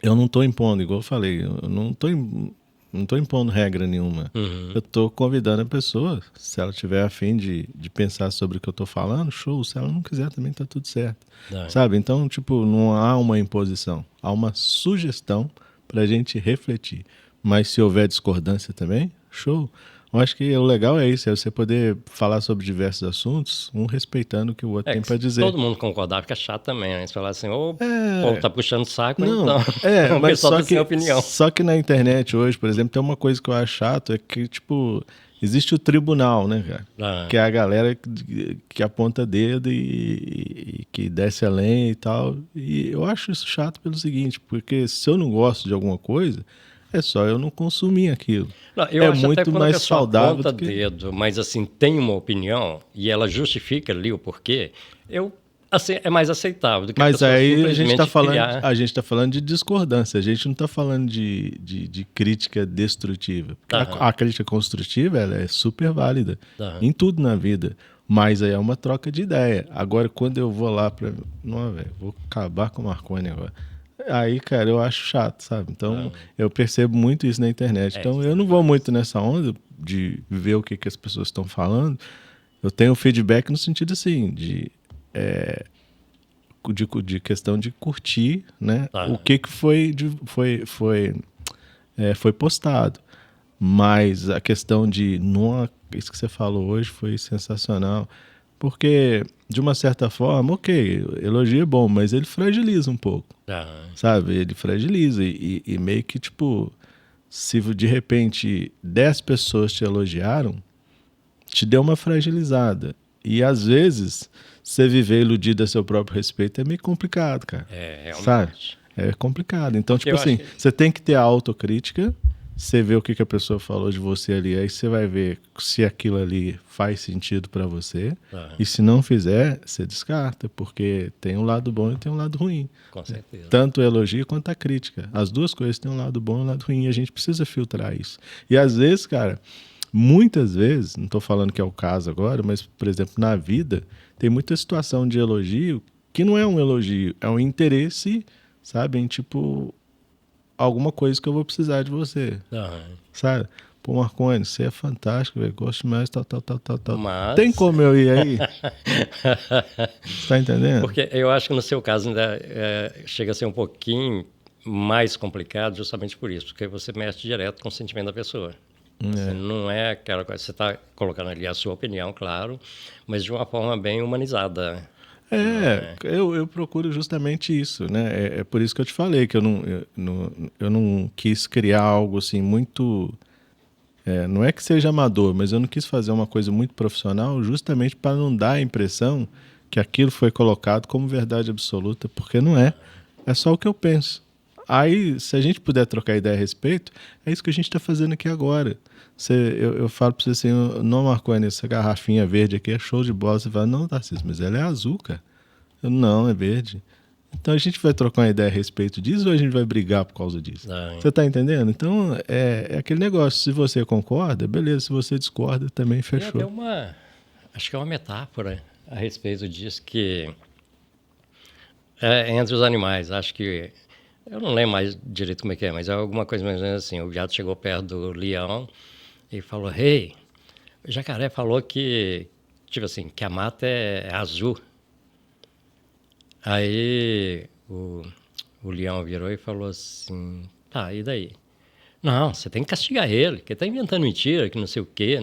eu não estou impondo, igual eu falei, eu não estou impondo regra nenhuma. Eu estou convidando a pessoa, se ela tiver a fim de pensar sobre o que eu estou falando, show. Se ela não quiser, também está tudo certo. Sabe? Então, tipo, não há uma imposição. Há uma sugestão para a gente refletir. Mas se houver discordância também, show. Eu acho que o legal é isso, é você poder falar sobre diversos assuntos, um respeitando o que o outro tem para dizer. Todo mundo concordar, fica chato também, né? Você falar assim, o povo tá puxando saco, não, então o mas pessoal tem opinião. Só que na internet hoje, por exemplo, tem uma coisa que eu acho chato, é que, tipo, existe o tribunal, né, cara? Que é a galera que aponta dedo e que desce além e tal. E eu acho isso chato pelo seguinte, porque se eu não gosto de alguma coisa, é só eu não consumir aquilo. Não, eu acho muito até quando mais saudável aponta dedo, mas assim, tem uma opinião e ela justifica ali o porquê, assim, é mais aceitável do que mas a aí a gente está falando de discordância, a gente não está falando de crítica destrutiva. A crítica construtiva ela é super válida em tudo na vida, mas aí é uma troca de ideia. Agora, quando eu vou lá para... Não, velho, vou acabar com o Marconi agora. Aí, cara, eu acho chato, sabe? Então, eu percebo muito isso na internet. Então, eu não vou muito nessa onda de ver o que as pessoas estão falando. Eu tenho feedback no sentido, assim, de questão de curtir, né? O que foi postado. Mas a questão de... isso que você falou hoje foi sensacional. Porque, de uma certa forma, ok, elogio é bom, mas ele fragiliza um pouco, sabe? Ele fragiliza e meio que, tipo, se de repente 10 pessoas te elogiaram, te deu uma fragilizada. E, às vezes, você viver iludido a seu próprio respeito é meio complicado, cara. Realmente. Sabe? É complicado. Então, tipo assim, você tem que ter a autocrítica. Você vê o que a pessoa falou de você ali, aí você vai ver se aquilo ali faz sentido para você. E se não fizer, você descarta, porque tem um lado bom e tem um lado ruim. Com certeza. Tanto o elogio quanto a crítica. As duas coisas têm um lado bom e um lado ruim, e a gente precisa filtrar isso. E às vezes, cara, muitas vezes, não estou falando que é o caso agora, mas, por exemplo, na vida, tem muita situação de elogio que não é um elogio, é um interesse, sabe, em tipo... alguma coisa que eu vou precisar de você, sabe? Pô, Marconi, você é fantástico, velho, gosto mais, tal. Mas... Tem como eu ir aí? Você tá entendendo? Porque eu acho que no seu caso ainda chega a ser um pouquinho mais complicado justamente por isso, porque você mexe direto com o sentimento da pessoa. Assim, não é aquela coisa, você está colocando ali a sua opinião, claro, mas de uma forma bem humanizada. Eu procuro justamente isso, né? É por isso que eu te falei que eu não quis criar algo assim muito... não é que seja amador, mas eu não quis fazer uma coisa muito profissional justamente para não dar a impressão que aquilo foi colocado como verdade absoluta, porque não é. É só o que eu penso. Aí, se a gente puder trocar ideia a respeito, é isso que a gente está fazendo aqui agora. Eu falo para você assim, não, Marconi, essa garrafinha verde aqui é show de bola. Você fala, não, Tarcísio, mas ela é azul, cara. Não, é verde. Então a gente vai trocar uma ideia a respeito disso ou a gente vai brigar por causa disso? Você tá entendendo? Então é aquele negócio, se você concorda, beleza, se você discorda, também fechou. Acho que é uma metáfora a respeito disso, que entre os animais, acho que... Eu não lembro mais direito como é que é, mas é alguma coisa mais ou menos assim. O gato chegou perto do leão e falou, hey, o jacaré falou que, tipo assim, que a mata é azul. Aí o leão virou e falou assim, tá, e daí? Não, você tem que castigar ele, que ele tá inventando mentira, que não sei o quê.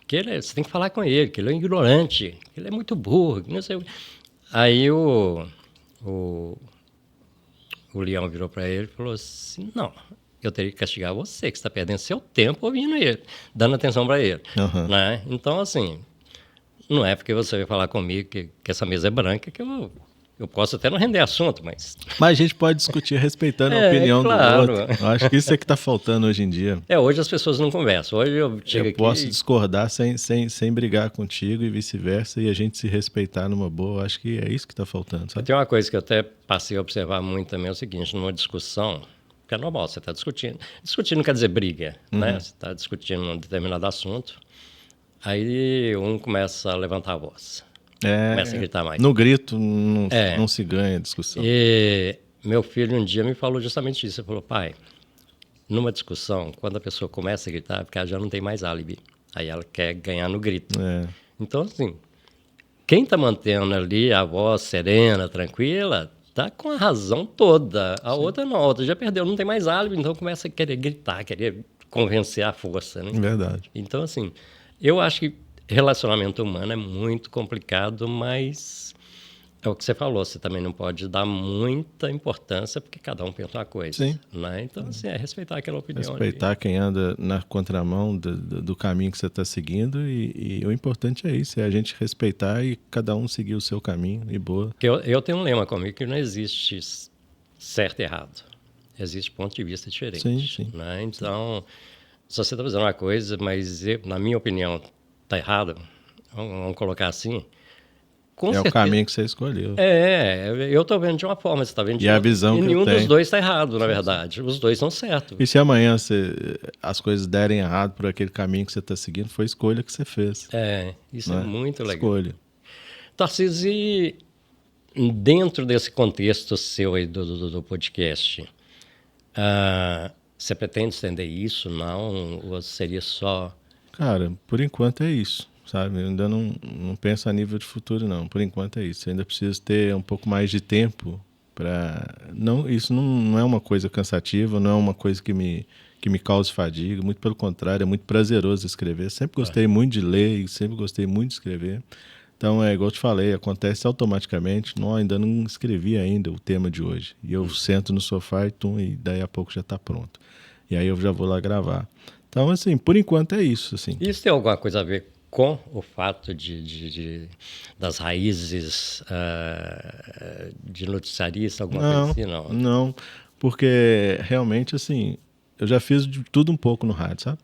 Que você tem que falar com ele, que ele é ignorante, que ele é muito burro, que não sei o quê. Aí o leão virou para ele e falou assim, não, eu teria que castigar você, que está perdendo seu tempo ouvindo ele, dando atenção para ele. Né? Então, assim, não é porque você vai falar comigo que essa mesa é branca que eu posso até não render assunto, mas... Mas a gente pode discutir respeitando a opinião do outro. Eu acho que isso é que está faltando hoje em dia. Hoje as pessoas não conversam. Hoje eu chego aqui... posso discordar sem brigar contigo e vice-versa, e a gente se respeitar numa boa. Eu acho que é isso que está faltando, sabe? Tem uma coisa que eu até passei a observar muito também, é o seguinte, numa discussão, que é normal, você está discutindo. Discutir não quer dizer briga, né? Você está discutindo um determinado assunto, aí um começa a levantar a voz. Começa a gritar mais. No grito não se ganha discussão. E meu filho um dia me falou justamente isso. Ele falou, pai, numa discussão, quando a pessoa começa a gritar, é porque ela já não tem mais álibi. Aí ela quer ganhar no grito. Então, assim, quem está mantendo ali a voz serena, tranquila, tá com a razão toda. A outra não, a outra já perdeu, não tem mais álibi, então começa a querer gritar, querer convencer a força, né? Verdade. Então, assim, eu acho que relacionamento humano é muito complicado, mas é o que você falou, você também não pode dar muita importância, porque cada um pensa uma coisa. Sim. Né? Então, assim, é respeitar aquela opinião. Respeitar ali. Quem anda na contramão do caminho que você está seguindo, e o importante é isso, é a gente respeitar e cada um seguir o seu caminho, e boa. Eu tenho um lema comigo que não existe certo e errado. Existe ponto de vista diferente. Sim. Né? Então, se você está fazendo uma coisa, mas na minha opinião está errado, vamos colocar assim, com certeza. O caminho que você escolheu. Eu estou vendo de uma forma, você está vendo de outra. A visão que nenhum eu tenho. Dos dois está errado, na verdade. Os dois estão certos. E se amanhã as coisas derem errado por aquele caminho que você está seguindo, foi a escolha que você fez. Isso é muito legal. Escolha. Tarcísio, e dentro desse contexto seu aí do podcast, você pretende estender isso, não? Ou seria só... Cara, por enquanto é isso, sabe? Eu ainda não penso a nível de futuro, não. Por enquanto é isso. Eu ainda preciso ter um pouco mais de tempo para... Isso não é uma coisa cansativa, não é uma coisa que me cause fadiga. Muito pelo contrário, é muito prazeroso escrever. Sempre gostei muito de ler e sempre gostei muito de escrever. Então, igual eu te falei, acontece automaticamente. Ainda não escrevi ainda o tema de hoje. E eu sento no sofá e daí a pouco já está pronto. E aí eu já vou lá gravar. Então, assim, por enquanto é isso. Assim. Isso tem alguma coisa a ver com o fato das raízes de noticiarista, alguma coisa assim? Não, porque realmente, assim, eu já fiz de tudo um pouco no rádio, sabe?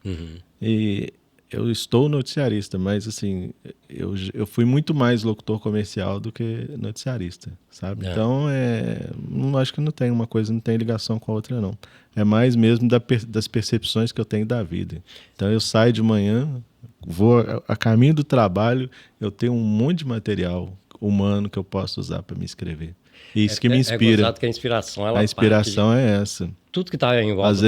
E eu estou noticiarista, mas, assim, eu fui muito mais locutor comercial do que noticiarista, sabe? Então, acho que não tem uma coisa, não tem ligação com a outra, não. É mais mesmo das percepções que eu tenho da vida. Então, eu saio de manhã, vou a caminho do trabalho, eu tenho um monte de material humano que eu posso usar para me escrever. Isso que me inspira. É que a inspiração, a inspiração é essa. Tudo que está em volta. Às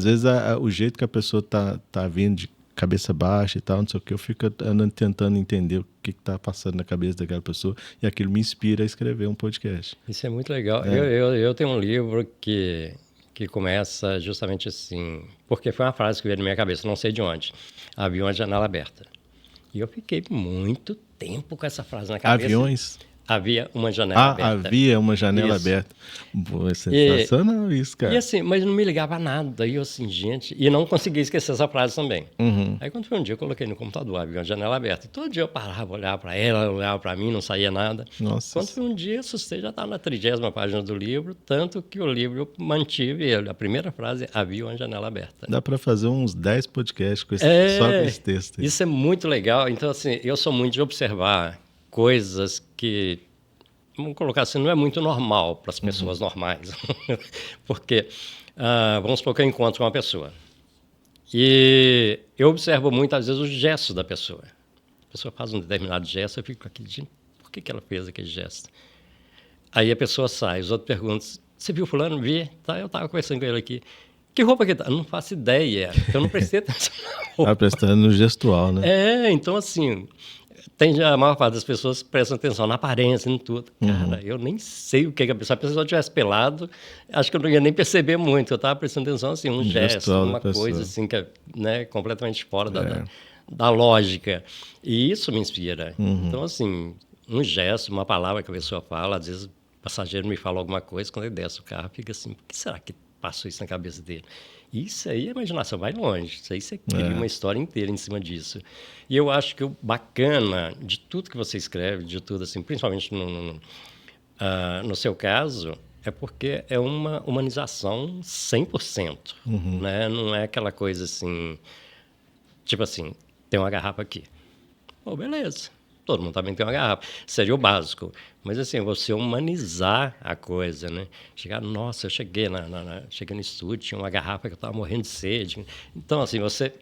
vezes o jeito que a pessoa tá vindo de cabeça baixa e tal, não sei o que, eu fico tentando entender o que está passando na cabeça daquela pessoa, e aquilo me inspira a escrever um podcast. Isso é muito legal. Eu tenho um livro que começa justamente assim, porque foi uma frase que veio na minha cabeça, não sei de onde. Havia uma janela aberta. E eu fiquei muito tempo com essa frase na cabeça. Aviões? Havia uma janela aberta. Havia uma janela aberta. Boa, é sensacional isso, cara. E assim, mas não me ligava a nada. E eu assim, gente... E não conseguia esquecer essa frase também. Aí quando foi um dia, eu coloquei no computador, havia uma janela aberta. E todo dia eu parava, olhava para ela, olhava para mim, não saía nada. Nossa. Quando foi um dia, assustei, já estava na 30ª página do livro, tanto que o livro eu mantive ele. A primeira frase, havia uma janela aberta. Dá para fazer uns 10 podcasts só com esse texto. Aí. Isso é muito legal. Então, assim, eu sou muito de observar coisas que, vamos colocar assim, não é muito normal para as pessoas normais. Porque, vamos supor que eu encontro uma pessoa e eu observo muitas vezes os gestos da pessoa. A pessoa faz um determinado gesto, eu fico aqui, gente, por que ela fez aquele gesto? Aí a pessoa sai, os outros perguntam, você viu fulano? Vi, tá, eu estava conversando com ele aqui. Que roupa que tá? Não faço ideia, eu não prestei atenção na roupa. Tá prestando no gestual, né? Então assim... A maior parte das pessoas prestam atenção na aparência, em tudo. Cara, eu nem sei o que a pessoa... Se a pessoa tivesse pelado, acho que eu não ia nem perceber muito. Eu estava prestando atenção, assim, um gesto, uma coisa assim, que é, né, completamente fora da lógica. E isso me inspira. Então, assim, um gesto, uma palavra que a pessoa fala, às vezes o passageiro me fala alguma coisa, quando ele desce o carro, fica assim, por que será que passou isso na cabeça dele? Isso aí, a imaginação vai longe. Isso aí você cria uma história inteira em cima disso. E eu acho que o bacana de tudo que você escreve, de tudo assim, principalmente no seu caso, é porque é uma humanização 100%. Né? Não é aquela coisa assim, tipo assim, tem uma garrafa aqui. Beleza. Todo mundo também tem uma garrafa. Seria o básico. Mas, assim, você humanizar a coisa, né? Chegar, nossa, eu cheguei cheguei no estúdio, tinha uma garrafa que eu estava morrendo de sede. Então, assim, você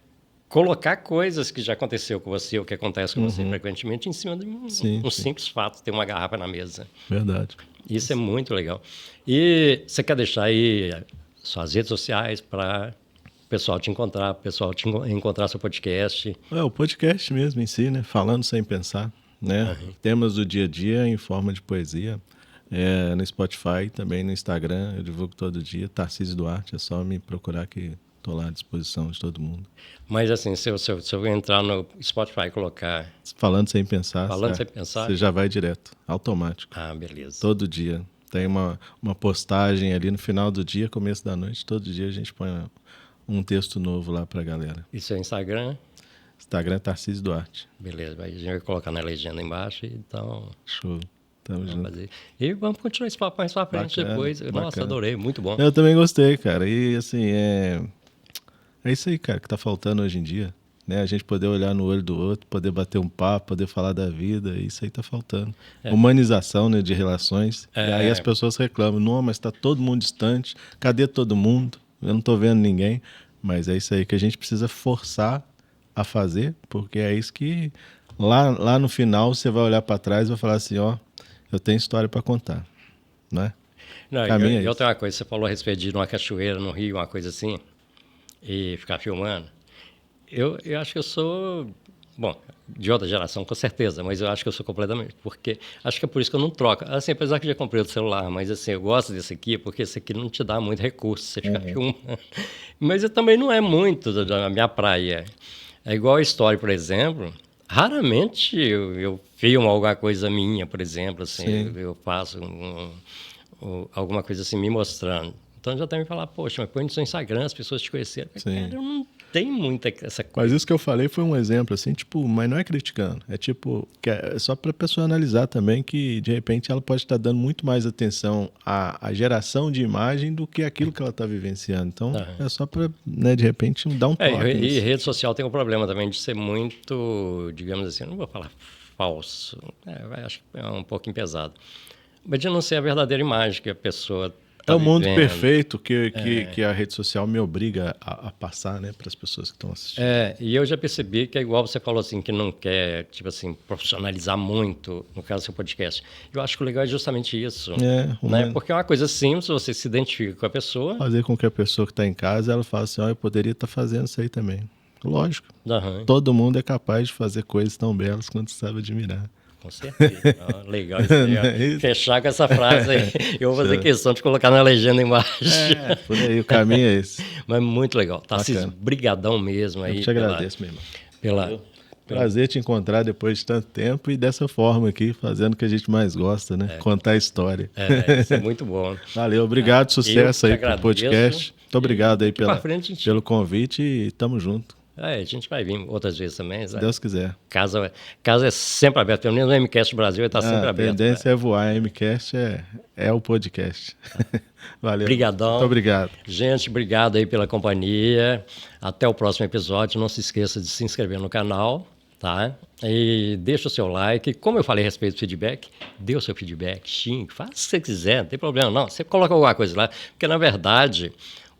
colocar coisas que já aconteceu com você, ou que acontece com você frequentemente, em cima de um simples fato, ter uma garrafa na mesa. Verdade. Isso é muito legal. E você quer deixar aí suas redes sociais para o pessoal te encontrar, o pessoal encontrar seu podcast? O podcast mesmo em si, né? Falando sem pensar, né? Temas do dia a dia em forma de poesia. No Spotify, também no Instagram, eu divulgo todo dia. Tarcísio Duarte, é só me procurar que estou lá à disposição de todo mundo. Mas assim, se eu entrar no Spotify e colocar... Falando sem pensar, você já vai direto, automático. Ah, beleza. Todo dia. Tem uma postagem ali no final do dia, começo da noite, todo dia a gente põe um texto novo lá pra galera. E seu Instagram? Instagram é Tarcísio Duarte. Beleza, a gente vai colocar na legenda embaixo, então... Show. Tamo junto. E vamos continuar esse papo mais pra frente depois. Bacana. Nossa, adorei, muito bom. Eu também gostei, cara. E assim, é isso aí, cara, que tá faltando hoje em dia. Né? A gente poder olhar no olho do outro, poder bater um papo, poder falar da vida, isso aí tá faltando. Humanização, né, de relações. E aí as pessoas reclamam, não, mas tá todo mundo distante, cadê todo mundo? Eu não tô vendo ninguém. Mas é isso aí que a gente precisa forçar a fazer, porque é isso que lá no final você vai olhar para trás e vai falar assim, ó, eu tenho história para contar, né? Não, eu tenho uma coisa, você falou a respeito de ir numa cachoeira, no rio, uma coisa assim, e ficar filmando. Eu acho que eu sou, bom, de outra geração, com certeza, mas eu acho que eu sou completamente, porque acho que é por isso que eu não troco. Assim, apesar que eu já comprei outro celular, mas assim, eu gosto desse aqui, porque esse aqui não te dá muito recurso, você fica filmando. Mas eu também não é muito da minha praia. É igual a história, por exemplo, raramente eu filmo alguma coisa minha, por exemplo, assim, eu faço alguma coisa assim me mostrando. Então já tem me falar, poxa, mas põe no seu Instagram, as pessoas te conheceram. Cara, eu não tenho muita essa coisa. Mas isso que eu falei foi um exemplo, assim, tipo, mas não é criticando. É tipo, é só para a pessoa analisar também que, de repente, ela pode estar dando muito mais atenção à geração de imagem do que aquilo que ela está vivenciando. Então, é só para, né, de repente, dar um toque. E rede social tem um problema também de ser muito, digamos assim, não vou falar falso, acho que é um pouquinho pesado, mas de não ser a verdadeira imagem que a pessoa é o mundo perfeito que a rede social me obriga a passar, né, para as pessoas que estão assistindo. E eu já percebi que é igual você falou assim, que não quer, tipo assim, profissionalizar muito, no caso do seu podcast. Eu acho que o legal é justamente isso. Né? Porque é uma coisa simples, você se identifica com a pessoa. Fazer com que a pessoa que está em casa, ela fale assim, eu poderia estar fazendo isso aí também. Lógico. Todo mundo é capaz de fazer coisas tão belas quanto sabe admirar. Com certeza. Legal isso aí. Fechar com essa frase aí. Eu vou fazer questão de colocar na legenda embaixo. Por aí, o caminho é esse. Mas muito legal. Tarcísio, brigadão mesmo aí. Eu te agradeço, meu irmão. Prazer te encontrar depois de tanto tempo e dessa forma aqui, fazendo o que a gente mais gosta, né? Contar a história. Isso é muito bom. Valeu, obrigado, sucesso aí pro podcast. Muito obrigado aí pelo convite e tamo junto. A gente vai vir outras vezes também. Se Deus quiser. Casa é sempre aberto. Pelo menos o MCast Brasil está sempre aberto. A tendência é voar. A MCast é o podcast. Valeu. Obrigadão. Muito obrigado. Gente, obrigado aí pela companhia. Até o próximo episódio. Não se esqueça de se inscrever no canal, tá? E deixa o seu like. Como eu falei a respeito do feedback, dê o seu feedback, xingue, faça o que você quiser, não tem problema não. Você coloca alguma coisa lá, porque na verdade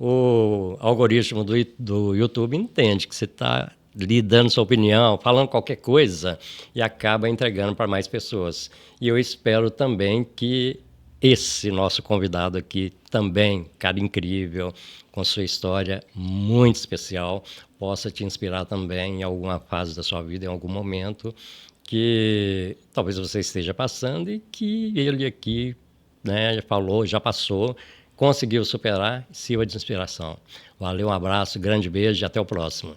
o algoritmo do YouTube entende que você está lhe dando sua opinião, falando qualquer coisa e acaba entregando para mais pessoas. E eu espero também que esse nosso convidado aqui também, cara incrível, com sua história muito especial, possa te inspirar também em alguma fase da sua vida, em algum momento que talvez você esteja passando e que ele aqui, né, já passou, conseguiu superar, sirva de inspiração. Valeu, um abraço, grande beijo e até o próximo.